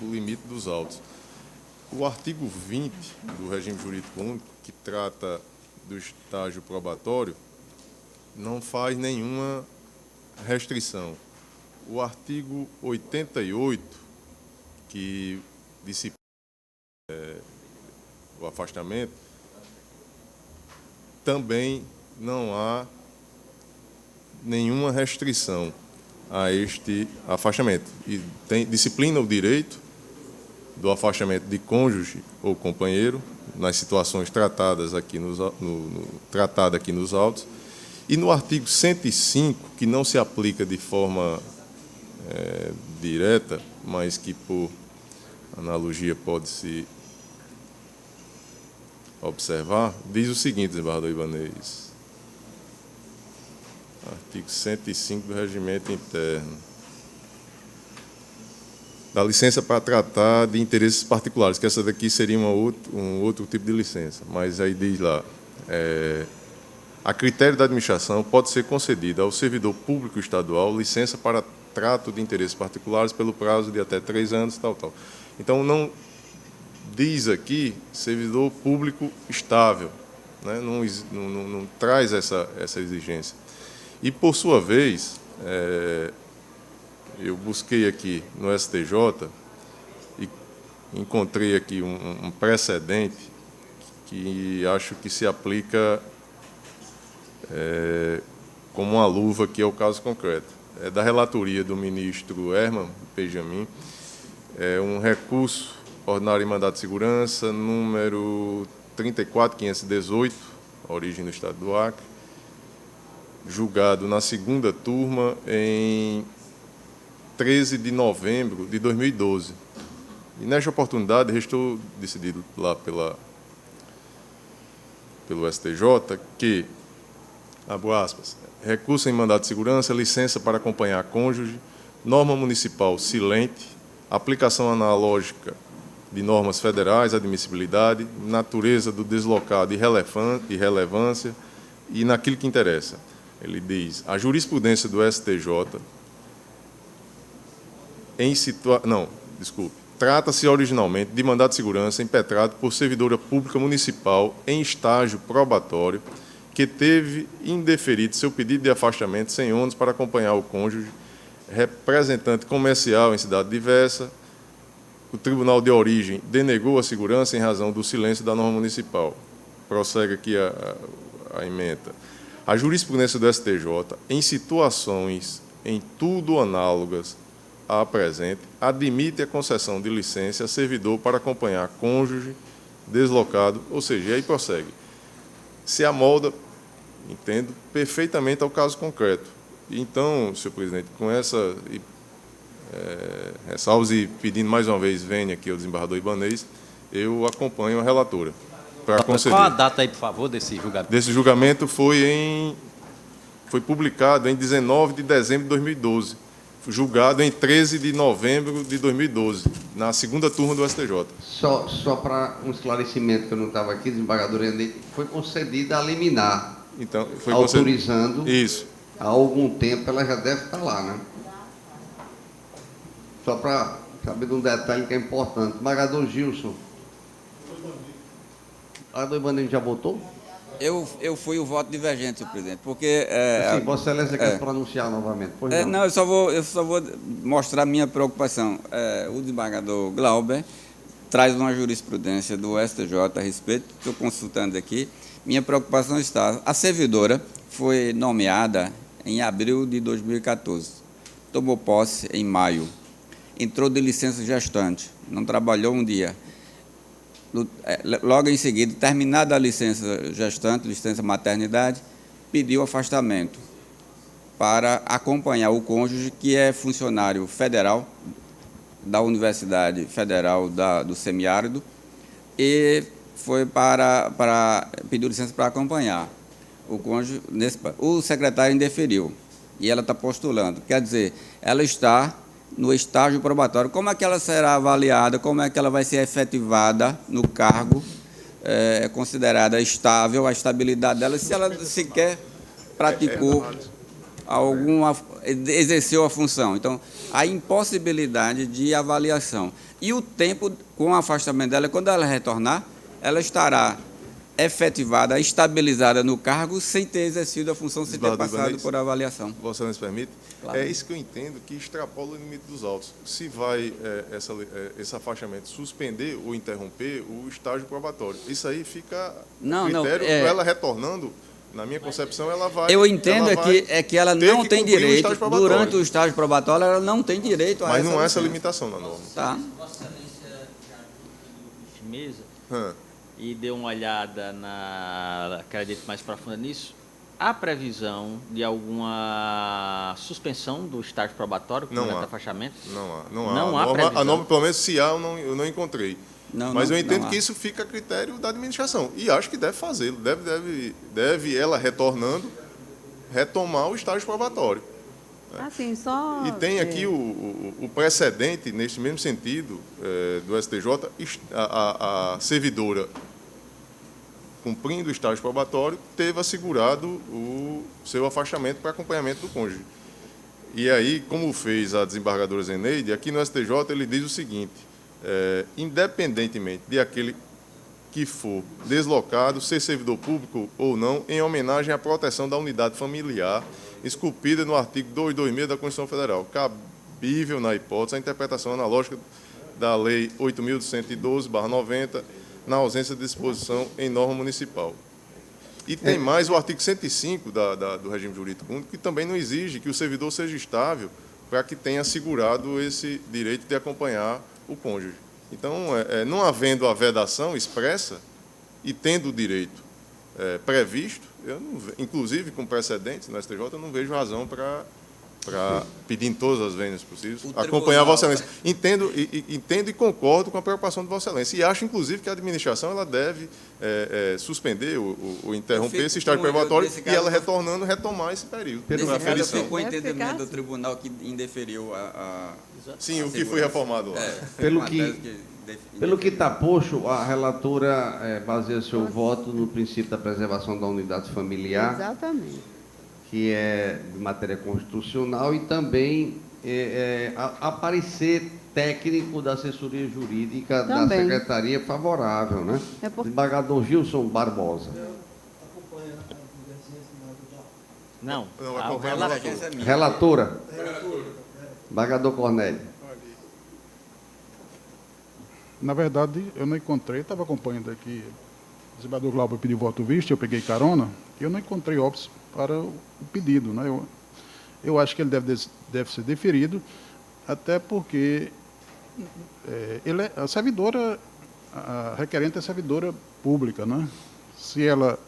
o limite dos autos. O artigo 20 do regime jurídico único, que trata do estágio probatório, não faz nenhuma restrição. O artigo 88, que disciplina o afastamento, também não há nenhuma restrição a este afastamento. E disciplina o direito do afastamento de cônjuge ou companheiro nas situações tratadas aqui tratada aqui nos autos. E no artigo 105, que não se aplica de forma direta, mas que por analogia pode-se observar, diz o seguinte, desembargador Ibanez. Artigo 105 do Regimento Interno. Da licença para tratar de interesses particulares, que essa daqui seria um outro tipo de licença. Mas aí diz lá, a critério da administração pode ser concedida ao servidor público estadual licença para trato de interesses particulares pelo prazo de até 3 anos, tal. Então, não diz aqui servidor público estável, né? Não traz essa exigência. E, por sua vez, eu busquei aqui no STJ e encontrei aqui um precedente que acho que se aplica como uma luva, que é o caso concreto. É da relatoria do ministro Herman Benjamin, é um recurso ordinário em mandado de segurança, número 34.518, origem do Estado do Acre, julgado na segunda turma em 13 de novembro de 2012. E, nesta oportunidade, restou decidido lá pelo STJ que, abro aspas, recurso em mandado de segurança, licença para acompanhar cônjuge, norma municipal silente, aplicação analógica de normas federais, admissibilidade, natureza do deslocado e relevância, e naquilo que interessa. Ele diz, a jurisprudência do STJ trata-se originalmente de mandado de segurança impetrado por servidora pública municipal em estágio probatório que teve indeferido seu pedido de afastamento sem ônus para acompanhar o cônjuge, representante comercial em cidade diversa. O tribunal de origem denegou a segurança em razão do silêncio da norma municipal. Prossegue aqui a ementa. A jurisprudência do STJ, em situações em tudo análogas à presente, admite a concessão de licença a servidor para acompanhar cônjuge deslocado, ou seja, e aí prossegue. Se amolda, entendo, perfeitamente ao caso concreto. Então, senhor presidente, com essa ressalvas e pedindo mais uma vez, venha aqui o desembargador Ibanez, eu acompanho a relatora para conceder. Qual a data aí, por favor, desse julgamento? Desse julgamento foi publicado em 19 de dezembro de 2012, julgado em 13 de novembro de 2012, na segunda turma do STJ. Só para um esclarecimento, que eu não estava aqui, desembargador Eneide, foi concedida a liminar, então, foi autorizando, isso. Há algum tempo, ela já deve estar lá, né? Só para saber de um detalhe que é importante. Desembargador Gilson. O desembargador Ibanez já votou? Eu fui o voto divergente, senhor presidente, porque... Sim, Vossa Excelência quer pronunciar novamente. Pois não. Não, eu só vou mostrar a minha preocupação. O desembargador Glauber traz uma jurisprudência do STJ a respeito, estou consultando aqui. Minha preocupação está... A servidora foi nomeada em abril de 2014, tomou posse em maio. Entrou de licença gestante, não trabalhou um dia. Logo em seguida, terminada a licença gestante, licença maternidade, pediu afastamento para acompanhar o cônjuge, que é funcionário federal da Universidade Federal do Semiárido, e foi pediu licença para acompanhar o cônjuge. O secretário indeferiu, e ela está postulando. Quer dizer, ela está no estágio probatório. Como é que ela será avaliada, como é que ela vai ser efetivada no cargo, considerada estável, a estabilidade dela, se ela sequer praticou exerceu a função. Então, a impossibilidade de avaliação. E o tempo com o afastamento dela, quando ela retornar, ela estará efetivada, estabilizada no cargo, sem ter exercido a função, sem ter passado por avaliação. Vossa Excelência permite? Claro. É isso que eu entendo, que extrapola o limite dos autos. Se vai esse afastamento suspender ou interromper o estágio probatório, isso aí fica critério, ela retornando, na minha concepção, ela vai... Eu entendo que ela não tem direito, durante o estágio probatório, ela não tem direito a Mas não é essa limitação na norma. Tá. Vossa Excelência já mesa e deu uma olhada acredito, mais profunda nisso, há previsão de alguma suspensão do estágio probatório, com o afastamento? Não há. A norma, pelo menos, se há, eu não encontrei. Mas eu entendo que isso fica a critério da administração. E acho que deve fazê-lo. Deve ela, retornando, retomar o estágio probatório. Assim, só... E tem aqui o precedente, neste mesmo sentido, do STJ, a servidora, cumprindo o estágio probatório, teve assegurado o seu afastamento para acompanhamento do cônjuge. E aí, como fez a desembargadora Zeneide, aqui no STJ ele diz o seguinte, independentemente de aquele que for deslocado, ser servidor público ou não, em homenagem à proteção da unidade familiar, esculpida no artigo 226 da Constituição Federal, cabível, na hipótese, a interpretação analógica da Lei 8.112/90, na ausência de disposição em norma municipal. E tem mais o artigo 105 do regime jurídico único, que também não exige que o servidor seja estável para que tenha assegurado esse direito de acompanhar o cônjuge. Então, não havendo a vedação expressa e tendo o direito previsto, inclusive com precedentes no STJ, eu não vejo razão para pedir em todas as vênias possíveis, acompanhar Vossa Excelência. Entendo e concordo com a preocupação de Vossa Excelência. E acho, inclusive, que a administração ela deve suspender ou interromper esse estágio probatório e ela retornando, retomar esse período. Ficou o entendimento do tribunal que indeferiu Sim, o que foi reformado lá. Pelo que está posto, a relatora baseia seu voto no princípio da preservação da unidade familiar. Exatamente. Que é de matéria constitucional, e também a parecer técnico da assessoria jurídica da Secretaria favorável, né? Desembargador Gilson Barbosa. Não, o relatora. Desembargador Cornélio. Na verdade, eu não encontrei, estava acompanhando aqui, o desembargador Glauber pediu voto visto, eu peguei carona, e eu não encontrei óbice para o pedido, né? Eu acho que ele deve ser deferido, até porque ele é a servidora, a requerente é servidora pública, né? Se ela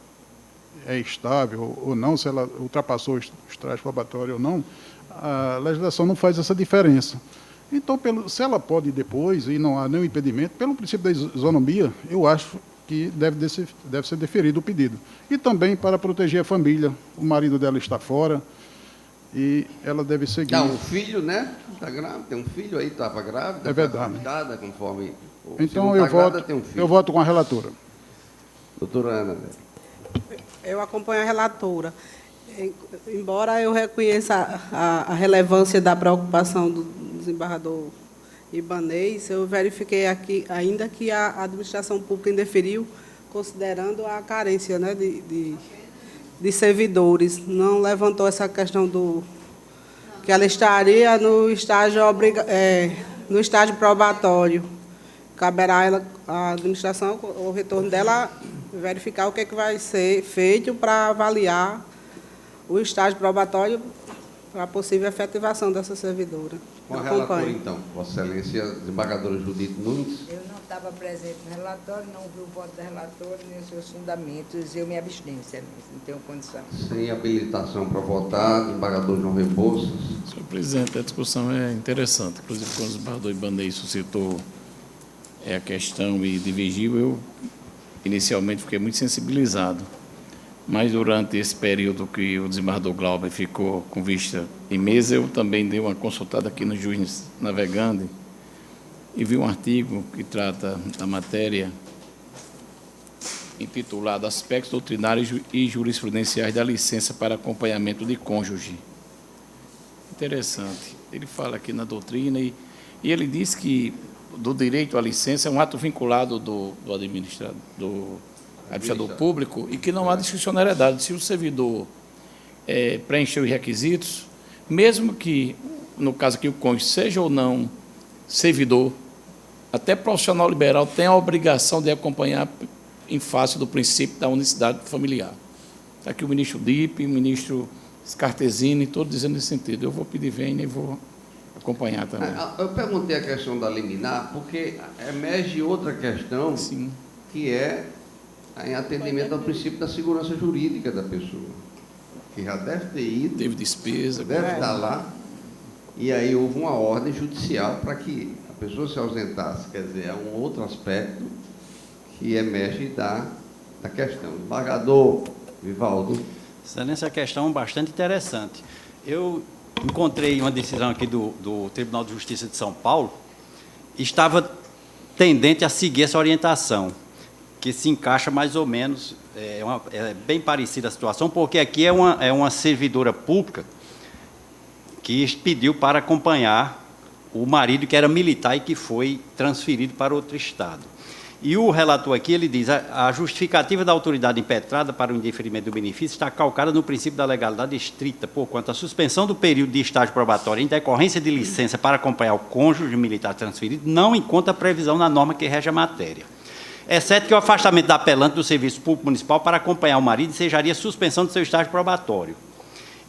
é estável ou não, se ela ultrapassou o estágio probatório ou não, a legislação não faz essa diferença. Então, se ela pode ir depois e não há nenhum impedimento, pelo princípio da isonomia, eu acho que deve ser deferido o pedido. E também para proteger a família. O marido dela está fora e ela deve seguir. Dá um filho, né? Está grávida, tem um filho aí, estava grávida. É verdade. Cuidada, conforme. Então, eu voto com a relatora. Doutora Ana. Eu acompanho a relatora. Embora eu reconheça a relevância da preocupação do desembargador Ibanez, eu verifiquei aqui ainda que a administração pública indeferiu, considerando a carência, né, de servidores. Não levantou essa questão que ela estaria no estágio probatório. Caberá ela, a administração, o retorno dela, verificar o que vai ser feito para avaliar o estágio probatório para a possível efetivação dessa servidora. Com a relatora, então, Vossa Excelência, desembargadora Judite Nunes. Eu não estava presente no relatório, não vi o voto da relatora, nem os seus fundamentos, eu me abstenho, Excelência, não tenho condição. Sem habilitação para votar, desembargador João Rebouças. Senhor presidente, a discussão é interessante, inclusive quando o desembargador Ibanez suscitou a questão e divergiu, eu inicialmente fiquei muito sensibilizado. Mas durante esse período que o desembargador Glauber ficou com vista em mesa, eu também dei uma consultada aqui no Juiz Navegante e vi um artigo que trata da matéria intitulado Aspectos Doutrinários e Jurisprudenciais da Licença para Acompanhamento de Cônjuge. Interessante. Ele fala aqui na doutrina e ele diz que do direito à licença é um ato vinculado do administrador público e que não há discricionariedade. Se o servidor preencher os requisitos, mesmo que, no caso aqui, o cônjuge seja ou não servidor, até profissional liberal tem a obrigação de acompanhar em face do princípio da unicidade familiar. Está aqui o ministro Dipp, o ministro Scartesini, todos dizendo nesse sentido. Eu vou pedir vênia e vou acompanhar também. Eu perguntei a questão da liminar, porque emerge outra questão, sim, que é em atendimento ao princípio da segurança jurídica da pessoa, que já deve ter ido, teve despesa, deve estar lá, e aí houve uma ordem judicial para que a pessoa se ausentasse. Quer dizer, é um outro aspecto que emerge da questão. Desembargador Vivaldo. Excelência, a questão bastante interessante. Eu encontrei uma decisão aqui do Tribunal de Justiça de São Paulo, estava tendente a seguir essa orientação, que se encaixa mais ou menos, é bem parecida a situação, porque aqui é uma servidora pública que pediu para acompanhar o marido que era militar e que foi transferido para outro estado. E o relator aqui, ele diz, a justificativa da autoridade impetrada para o indeferimento do benefício está calcada no princípio da legalidade estrita, porquanto a suspensão do período de estágio probatório em decorrência de licença para acompanhar o cônjuge militar transferido não encontra previsão na norma que rege a matéria. Exceto que o afastamento da apelante do serviço público municipal para acompanhar o marido ensejaria suspensão do seu estágio probatório.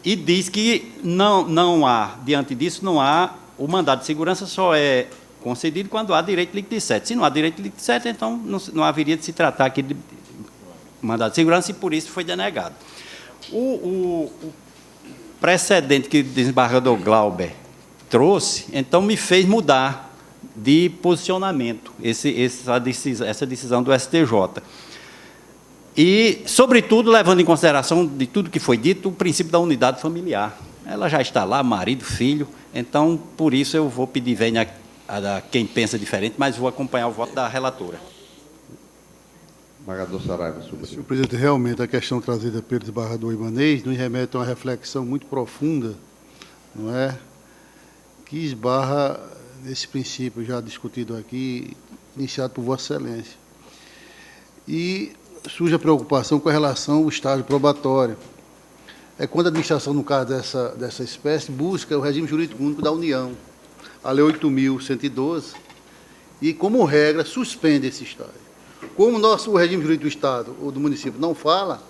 E diz que não há, diante disso, não há, o mandado de segurança só é concedido quando há direito líquido de sete. Se não há direito líquido de sete, então não haveria de se tratar aqui de mandado de segurança e por isso foi denegado. O precedente que o desembargador Glauber trouxe, então me fez mudar de posicionamento essa decisão do STJ. E, sobretudo, levando em consideração de tudo que foi dito, o princípio da unidade familiar. Ela já está lá, marido, filho, então, por isso, eu vou pedir vênia a quem pensa diferente, mas vou acompanhar o voto da relatora. Desembargador Saraiva, senhor presidente, realmente a questão trazida pelo desembargador Ibanez nos remete a uma reflexão muito profunda, não é? Que esbarra nesse princípio já discutido aqui, iniciado por Vossa Excelência. E surge a preocupação com relação ao estágio probatório. É quando a administração, no caso dessa espécie, busca o regime jurídico único da União, a Lei 8.112, e, como regra, suspende esse estágio. Como o regime jurídico do Estado ou do município não fala,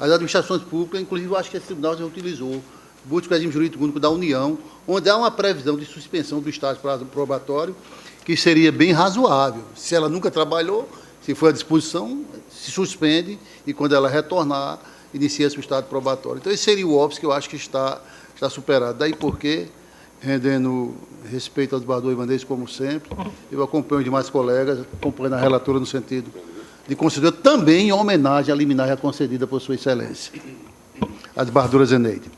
as administrações públicas, inclusive eu acho que esse tribunal já utilizou, busca o regime jurídico único da União, onde há uma previsão de suspensão do estágio probatório, que seria bem razoável. Se ela nunca trabalhou, se for à disposição, se suspende, e quando ela retornar, inicia-se o estágio probatório. Então, esse seria o óbice que eu acho que está superado. Daí porque, rendendo respeito ao desembargador Ibanez, como sempre, eu acompanho os demais colegas, acompanho a relatora no sentido de conceder também em homenagem à liminar já concedida por Sua Excelência. A desembargadora Zeneide.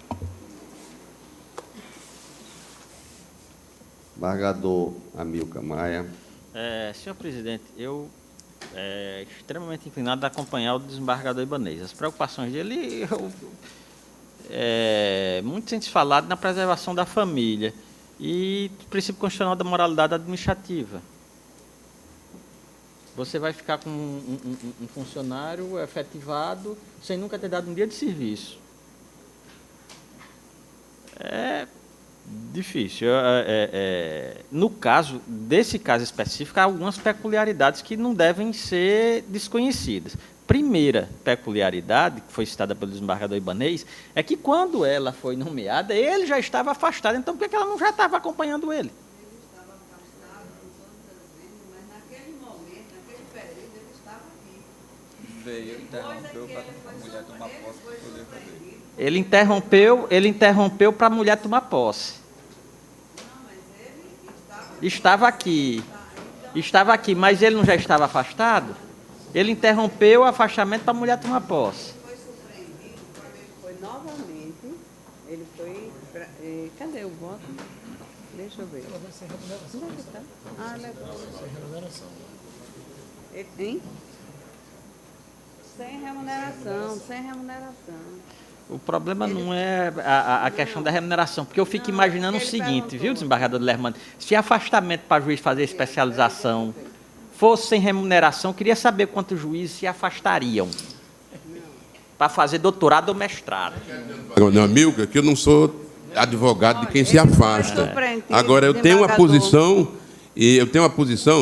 Desembargador Amilcar Maia. Senhor presidente, eu extremamente inclinado a acompanhar o desembargador Ibanez. As preocupações dele, muito tem se falado na preservação da família e do princípio constitucional da moralidade administrativa. Você vai ficar com um funcionário efetivado sem nunca ter dado um dia de serviço. É difícil. No caso, desse caso específico, há algumas peculiaridades que não devem ser desconhecidas. Primeira peculiaridade, que foi citada pelo desembargador Ibanez, é que quando ela foi nomeada, ele já estava afastado. Então, por que ela não já estava acompanhando ele? Ele estava afastado, mas naquele momento, naquele período, ele estava aqui. Veio, interrompeu para a mulher tomar posse para poder fazer. Ele interrompeu para a mulher tomar posse. Não, mas ele Estava aqui. Estava aqui, mas ele não já estava afastado? Ele interrompeu o afastamento para a mulher tomar posse. foi surpreendido quando ele foi novamente. Ele foi. Cadê o voto? Deixa eu ver. Onde é que está? Levou. Sem remuneração. Hein? Sem remuneração, sem remuneração. O problema não é a questão da remuneração, porque eu fico imaginando o seguinte, viu, desembargador Lermano? Se afastamento para juiz fazer especialização fosse sem remuneração, eu queria saber quantos juízes se afastariam para fazer doutorado ou mestrado. Não, Amilcar, que eu não sou advogado de quem se afasta. Agora, eu tenho uma posição,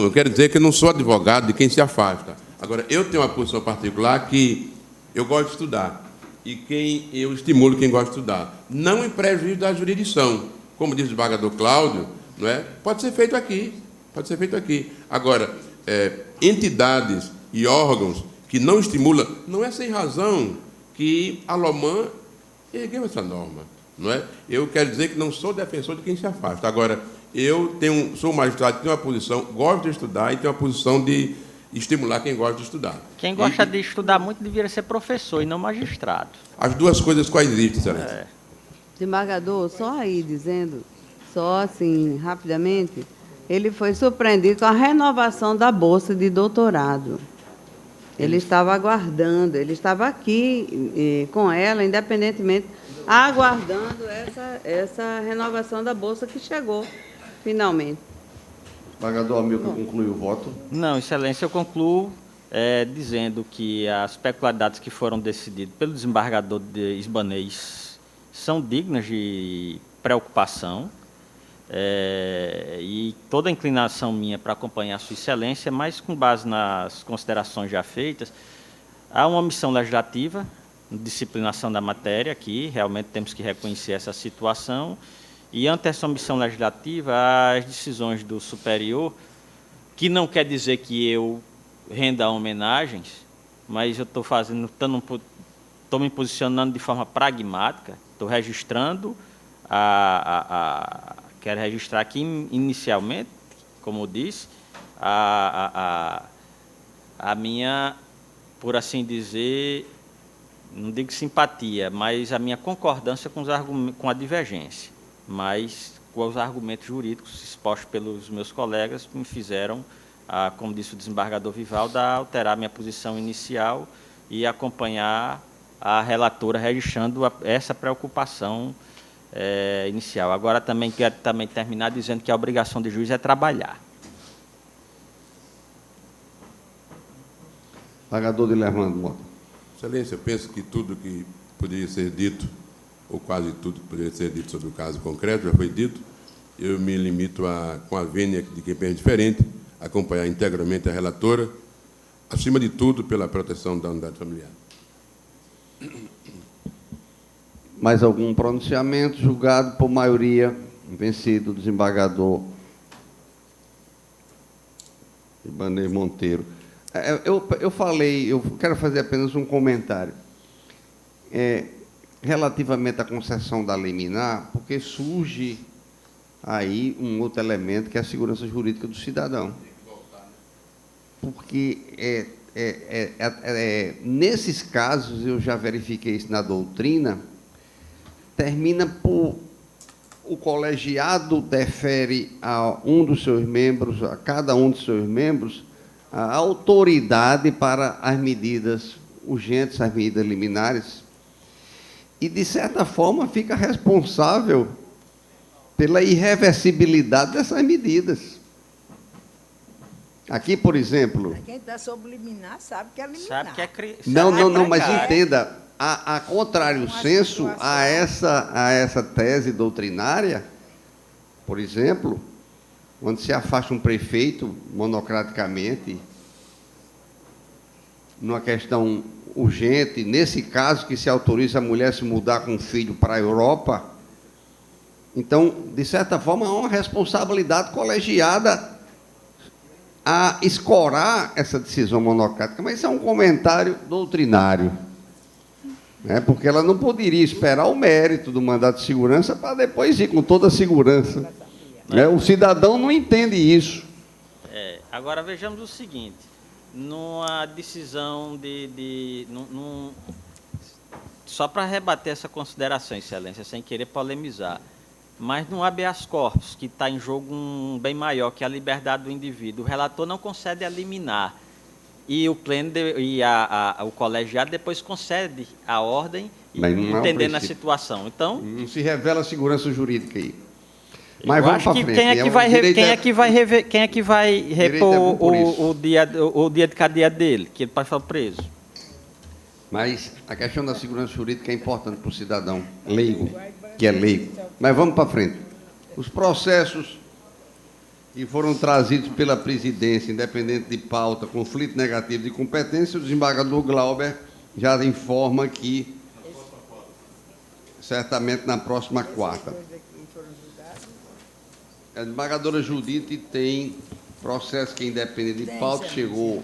eu quero dizer que eu não sou advogado de quem se afasta. Agora, eu tenho uma posição particular que eu gosto de estudar. E eu estimulo quem gosta de estudar. Não em prejuízo da jurisdição. Como diz o desembargador Cláudio, não é? Pode ser feito aqui. Pode ser feito aqui. Agora, entidades e órgãos que não estimulam, não é sem razão que a Lomã ergueu essa norma. Não é? Eu quero dizer que não sou defensor de quem se afasta. Agora, eu sou um magistrado que tem uma posição, gosto de estudar e tenho uma posição de estimular quem gosta de estudar. Quem gosta de estudar muito deveria ser professor e não magistrado. As duas coisas coexistem, Excelência. Desembargador, só aí dizendo, só assim, rapidamente, ele foi surpreendido com a renovação da bolsa de doutorado. Ele estava aguardando, ele estava aqui com ela, independentemente, aguardando essa renovação da bolsa que chegou. Finalmente. Desembargador Amilcar conclui o voto. Não, Excelência, eu concluo dizendo que as peculiaridades que foram decididas pelo desembargador Ibanez são dignas de preocupação, e toda a inclinação minha para acompanhar a Sua Excelência, mas com base nas considerações já feitas, há uma omissão legislativa, disciplinação da matéria aqui, realmente temos que reconhecer essa situação, e ante essa omissão legislativa, as decisões do superior, que não quer dizer que eu renda homenagens, mas eu estou me posicionando de forma pragmática, estou registrando, quero registrar aqui inicialmente, como eu disse, a minha, por assim dizer, não digo simpatia, mas a minha concordância com a divergência, mas com os argumentos jurídicos expostos pelos meus colegas me fizeram, como disse o desembargador Vivaldo, a alterar minha posição inicial e acompanhar a relatora registrando essa preocupação inicial. Agora também quero terminar dizendo que a obrigação de juiz é trabalhar. Desembargador Dilermando Mota. Excelência, eu penso que tudo que poderia ser dito, ou quase tudo que poderia ser dito sobre o caso concreto, já foi dito. Eu me limito, com a vênia de quem pensa diferente, a acompanhar integralmente a relatora, acima de tudo, pela proteção da unidade familiar. Mais algum pronunciamento? Julgado por maioria, vencido o desembargador Ibanez Monteiro. Eu quero fazer apenas um comentário. Relativamente à concessão da liminar, porque surge aí um outro elemento, que é a segurança jurídica do cidadão. Porque nesses casos, eu já verifiquei isso na doutrina, termina por o colegiado defere a um dos seus membros, a cada um dos seus membros, a autoridade para as medidas urgentes, as medidas liminares, e, de certa forma, fica responsável pela irreversibilidade dessas medidas. Aqui, por exemplo... Quem está sob liminar sabe que é liminar. Sabe que é Não, mas entenda, a contrário senso a essa tese doutrinária, por exemplo, onde se afasta um prefeito monocraticamente, numa questão urgente, nesse caso que se autoriza a mulher se mudar com o filho para a Europa, então, de certa forma, há uma responsabilidade colegiada a escorar essa decisão monocrática, mas isso é um comentário doutrinário, né? Porque ela não poderia esperar o mérito do mandato de segurança para depois ir com toda a segurança. Né? O cidadão não entende isso. Agora, vejamos o seguinte, numa decisão só para rebater essa consideração, Excelência, sem querer polemizar, mas no habeas corpus, que está em jogo um bem maior, que é a liberdade do indivíduo, o relator não concede a liminar, e o pleno o colegiado depois concede a ordem, entendendo a situação. Então, não se revela a segurança jurídica aí. Mas vamos para frente. Quem é que vai repor o dia de cadeia dele, que ele pode ficar preso? Mas a questão da segurança jurídica é importante para o cidadão leigo, que é leigo. Mas vamos para frente. Os processos que foram trazidos pela presidência, independente de pauta, conflito negativo de competência, o desembargador Glauber já informa que, certamente na próxima quarta. A desembargadora Judite tem processo que, independente de pauta, chegou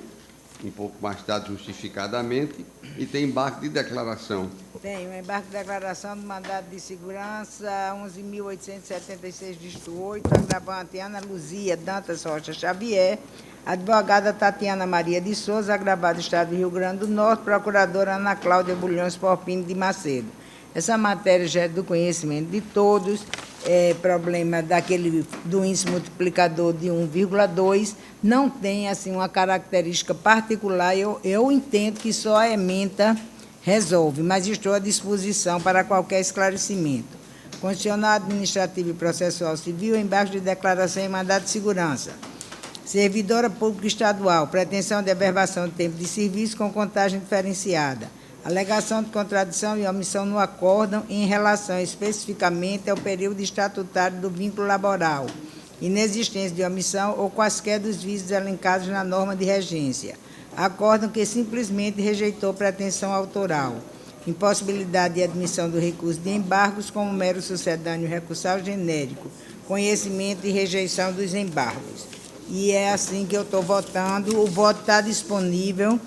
um pouco mais tarde, justificadamente, e tem embarque de declaração. Tem um embarque de declaração do mandado de segurança 11.876, dígito 8, agravante Ana Luzia Dantas Rocha Xavier, advogada Tatiana Maria de Souza, agravado Estado do Rio Grande do Norte, procuradora Ana Cláudia Bulhões Porpini de Macedo. Essa matéria já é do conhecimento de todos, problema do índice multiplicador de 1,2, não tem assim uma característica particular, eu entendo que só a ementa resolve, mas estou à disposição para qualquer esclarecimento. condicional administrativo e processual civil, embargo de declaração e mandado de segurança. Servidora pública estadual, pretensão de averbação de tempo de serviço com contagem diferenciada. Alegação de contradição e omissão no acórdão em relação especificamente ao período estatutário do vínculo laboral. Inexistência de omissão ou quaisquer dos vícios elencados na norma de regência. Acórdão que simplesmente rejeitou pretensão autoral. Impossibilidade de admissão do recurso de embargos como mero sucedâneo recursal genérico. Conhecimento e rejeição dos embargos. E é assim que eu estou votando. O voto está disponível.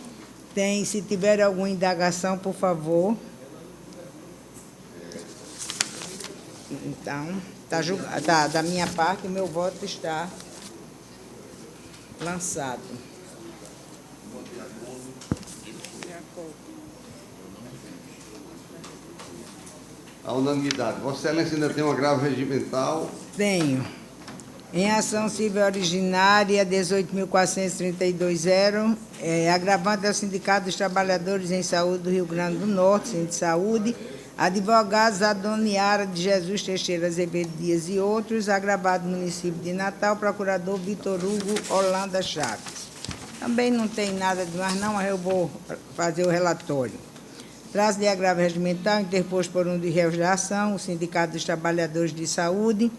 Se tiver alguma indagação, por favor. Então, da minha parte, o meu voto está lançado. A unanimidade. Vossa Excelência ainda tem um agravo regimental? Tenho. Em ação civil originária 18.432.0, agravante ao Sindicato dos Trabalhadores em Saúde do Rio Grande do Norte, Sindisaúde, advogados Adoniara de Jesus Teixeira Azevedo Dias e outros, agravado no município de Natal, procurador Vitor Hugo Holanda Chaves. Também não tem nada demais não, mas eu vou fazer o relatório. Traço de agravo regimental interposto por um dos réus da ação, o Sindicato dos Trabalhadores de Saúde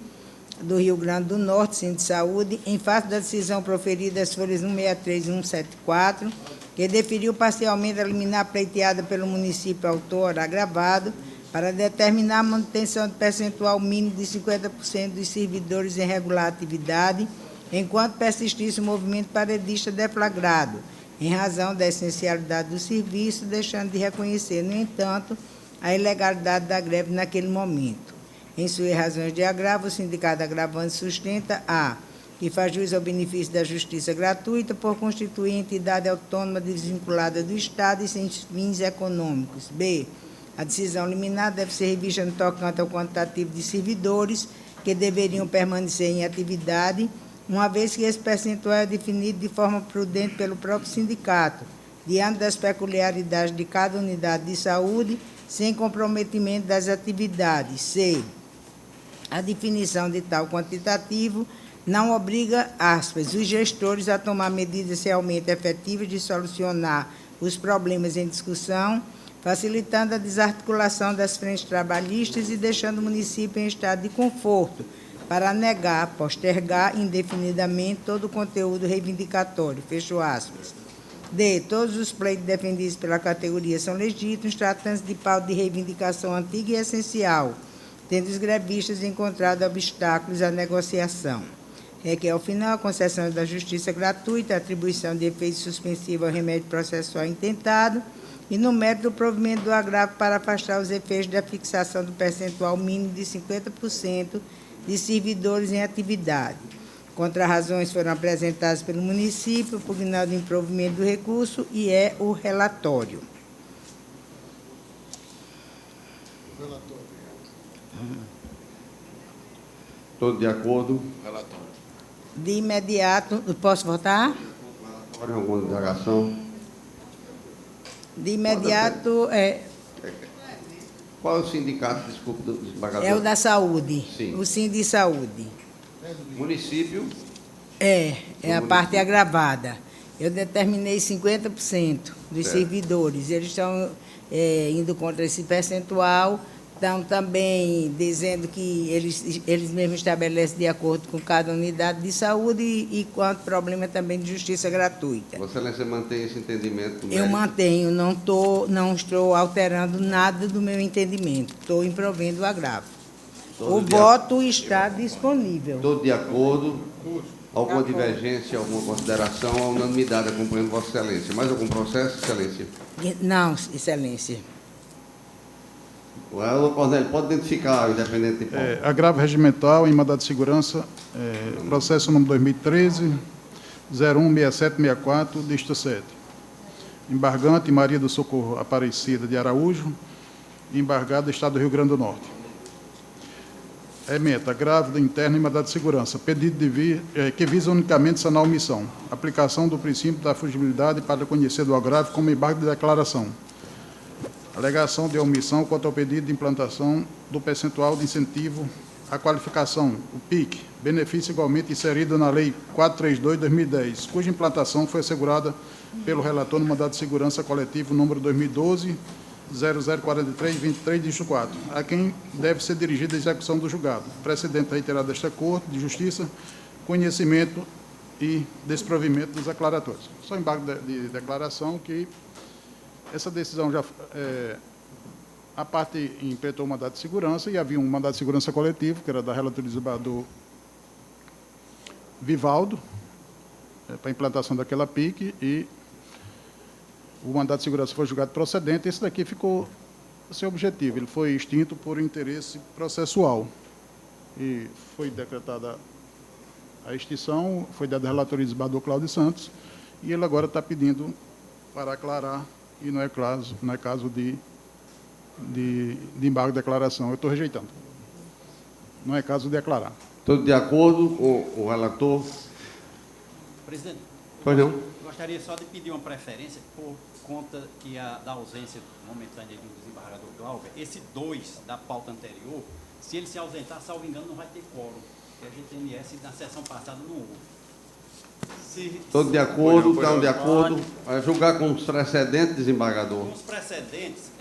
do Rio Grande do Norte, Sindisaúde, em face da decisão proferida às folhas 163 e 174, que deferiu parcialmente a liminar pleiteada pelo município autor agravado para determinar a manutenção de percentual mínimo de 50% dos servidores em regular atividade, enquanto persistisse o movimento paredista deflagrado, em razão da essencialidade do serviço, deixando de reconhecer, no entanto, a ilegalidade da greve naquele momento. Em suas razões de agravo, o sindicato agravante sustenta a que faz jus ao benefício da justiça gratuita por constituir entidade autônoma desvinculada do Estado e sem fins econômicos. B. A decisão liminar deve ser revista no tocante ao quantitativo de servidores que deveriam permanecer em atividade, uma vez que esse percentual é definido de forma prudente pelo próprio sindicato, diante das peculiaridades de cada unidade de saúde, sem comprometimento das atividades. C. A definição de tal quantitativo não obriga, aspas, os gestores a tomar medidas realmente efetivas de solucionar os problemas em discussão, facilitando a desarticulação das frentes trabalhistas e deixando o município em estado de conforto para negar, postergar indefinidamente todo o conteúdo reivindicatório. Fecho aspas. D. Todos os pleitos defendidos pela categoria são legítimos, tratando-se de pauta de reivindicação antiga e essencial, tendo os grevistas encontrado obstáculos à negociação. Requer, ao final, a concessão da justiça gratuita, a atribuição de efeito suspensivo ao remédio processual intentado e, no mérito do provimento do agravo, para afastar os efeitos da fixação do percentual mínimo de 50% de servidores em atividade. Contrarrazões foram apresentadas pelo município, pugnado o improvimento do recurso e é o relatório. Todos de acordo? Relatório. De imediato, posso votar? Alguma indagação? De imediato, Qual é o sindicato, desculpe, do desembargador? é o da saúde, Sim. o Sindisaúde. Município? É a parte agravada. Eu determinei 50% dos servidores. Eles estão indo contra esse percentual, estão também dizendo que eles mesmos estabelecem de acordo com cada unidade de saúde e quanto problema também de justiça gratuita. Vossa Excelência mantém esse entendimento? Eu mantenho, não estou alterando nada do meu entendimento, estou improvendo o agravo. O voto está disponível. Todos de acordo? Alguma divergência, alguma consideração? A unanimidade acompanhando Vossa Excelência. Mais algum processo, Excelência? Não, Excelência. O Cornélio, pode identificar, independente de ponto. Agravo regimental em mandado de segurança, processo número 2013, 016764, dígito 7. Embargante Maria do Socorro Aparecida de Araújo, embargado do Estado do Rio Grande do Norte. Ementa, grávida interna em mandado de segurança, pedido que visa unicamente sanar a omissão, aplicação do princípio da fugibilidade para conhecer do agravo como embargo de declaração. Alegação de omissão quanto ao pedido de implantação do percentual de incentivo à qualificação, o PIC, benefício igualmente inserido na Lei 432/2010, cuja implantação foi assegurada pelo relator no mandado de segurança coletivo número 2012-0043-23, dígito 4, a quem deve ser dirigida a execução do julgado. Precedente reiterado desta Corte de Justiça, conhecimento e desprovimento dos declaratórios. Só embargo de declaração que essa decisão já... a parte implementou o mandado de segurança e havia um mandado de segurança coletivo, que era da relatoria do desembargador Vivaldo, para a implantação daquela PIC, e o mandado de segurança foi julgado procedente. Esse daqui ficou sem objetivo, ele foi extinto por interesse processual. E foi decretada a extinção, foi dada a relatoria do desembargador Cláudio Santos, e ele agora está pedindo para aclarar, e não é caso de embargo de declaração. Eu estou rejeitando. Não é caso de declarar. Todos de acordo com o relator? Presidente, pois não? Gostaria só de pedir uma preferência por conta da ausência momentânea do desembargador Glauber. Esse 2 da pauta anterior, se ele se ausentar, salvo engano, não vai ter quórum, porque a GTMS na sessão passada não houve. Todos de acordo, estão de acordo. Vai julgar com os precedentes, desembargador? Com os precedentes,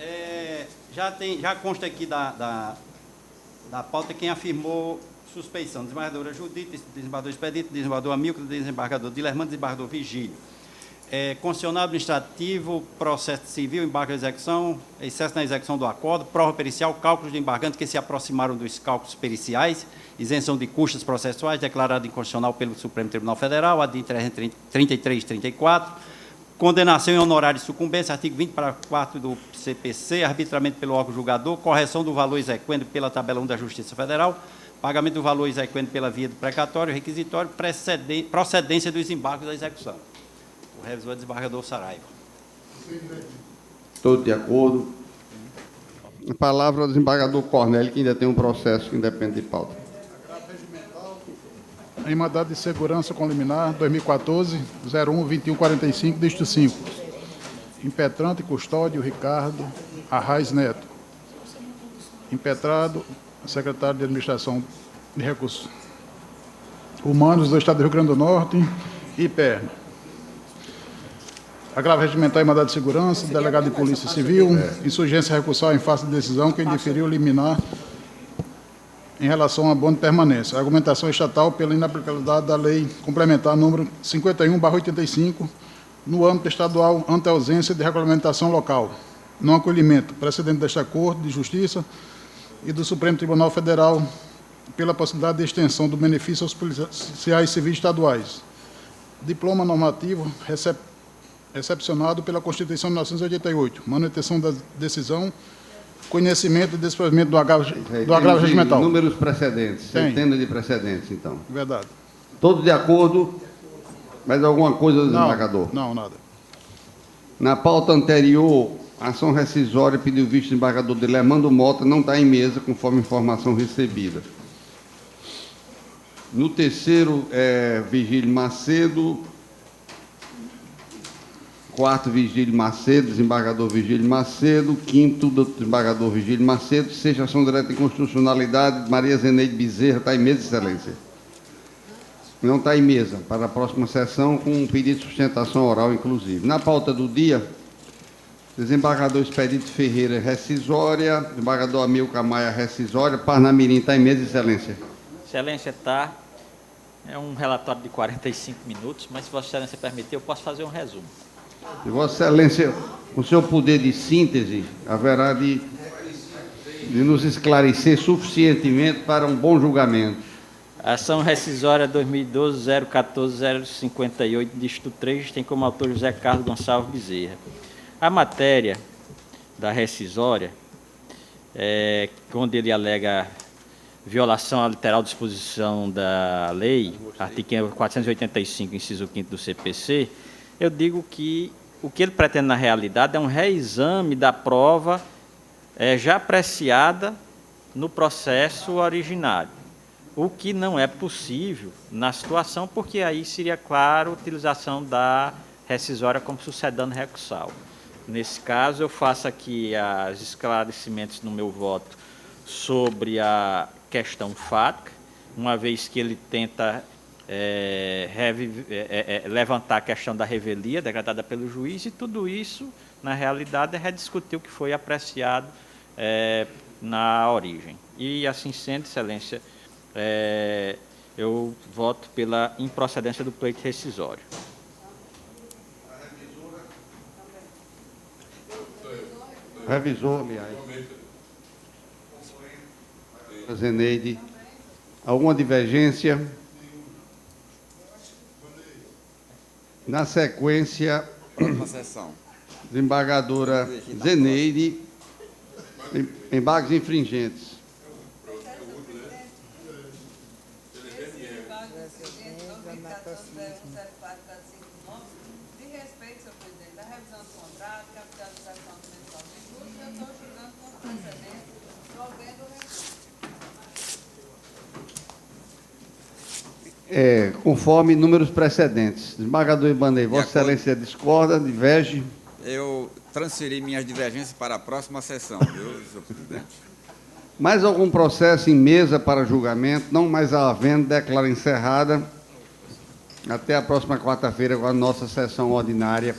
já consta aqui da pauta quem afirmou suspeição. Desembargadora Judite, desembargador Expedito, desembargador Amílcar, desembargador Dilermano, desembargador Vigílio. Constitucional administrativo, processo civil, embargo de execução, excesso na execução do acordo, prova pericial, cálculos de embargante que se aproximaram dos cálculos periciais, isenção de custas processuais, declarado inconstitucional pelo Supremo Tribunal Federal, ADI 33 e 34, condenação em honorário de sucumbência, artigo 20, parágrafo 4 do CPC, arbitramento pelo órgão julgador, correção do valor exequendo pela tabela 1 da Justiça Federal, pagamento do valor exequendo pela via do precatório, requisitório, procedência dos embargos da execução. O revisor é desembargador Saraiva. Todos de acordo. A palavra ao desembargador Cornélio, que ainda tem um processo que independe de pauta. Em mandado de segurança com liminar 2014-01-2145, dígito 5. Impetrante e custódio Ricardo Arraes Neto. Impetrado, secretário de Administração de Recursos Humanos do Estado do Rio Grande do Norte, IPER. Agravo regimental em mandado de segurança, delegado de Polícia Civil, insurgência recursal em face de decisão que indiferiu liminar em relação a bônus de permanência. Argumentação estatal pela inaplicabilidade da Lei Complementar número 51/85, no âmbito estadual, ante a ausência de regulamentação local. Não acolhimento. Precedente desta Corte de Justiça e do Supremo Tribunal Federal pela possibilidade de extensão do benefício aos policiais civis estaduais. Diploma normativo recepcionado pela Constituição de 1988. Manutenção da decisão, conhecimento e desprovimento do agravo regimental. Números precedentes, centenas de precedentes, então. Verdade. Todos de acordo? Mais alguma coisa, desembargador? Não, nada. Na pauta anterior, ação rescisória pediu visto do desembargador Dilermando Mota, não está em mesa, conforme informação recebida. No terceiro, Vigílio Macedo. Quarto, Vigílio Macedo, desembargador Vigílio Macedo. Quinto, desembargador Vigílio Macedo. Sexta, ação direta de constitucionalidade, Maria Zeneide Bezerra. Está em mesa, excelência? Não está em mesa. Para a próxima sessão, com um pedido de sustentação oral, inclusive. Na pauta do dia, desembargador Expedito Ferreira, rescisória. Desembargador Amílcar Maia, rescisória. Parnamirim, está em mesa, excelência? Excelência, está. É um relatório de 45 minutos, mas se Vossa Excelência permitir, eu posso fazer um resumo. Se Vossa Excelência, o seu poder de síntese, haverá de nos esclarecer suficientemente para um bom julgamento. Ação rescisória 2012-014-058, dígito 3, tem como autor José Carlos Gonçalves Bezerra. A matéria da rescisória, onde ele alega violação à literal disposição da lei, artigo 485, inciso 5º do CPC, eu digo que o que ele pretende, na realidade, é um reexame da prova já apreciada no processo originário, o que não é possível na situação, porque aí seria, claro, a utilização da rescisória como sucedâneo recursal. Nesse caso, eu faço aqui os esclarecimentos no meu voto sobre a questão fática, uma vez que ele tenta levantar a questão da revelia decretada pelo juiz, e tudo isso, na realidade, é rediscutir o que foi apreciado na origem. E, assim sendo, Excelência, eu voto pela improcedência do pleito rescisório. Revisor, aliás. Zeneide, alguma divergência? Na sequência, Próxima sessão. Desembargadora Zeneide, embargos infringentes. De respeito, senhor presidente, da revisão do contrato, capitalização do mensalão de juros, eu estou julgando com precedente, provendo o recurso. Conforme números precedentes. Desembargador Ibanez, Vossa Excelência discorda, diverge? Eu transferi minhas divergências para a próxima sessão, viu, senhor presidente? Mais algum processo em mesa para julgamento? Não mais havendo, declaro encerrada. Até a próxima quarta-feira com a nossa sessão ordinária.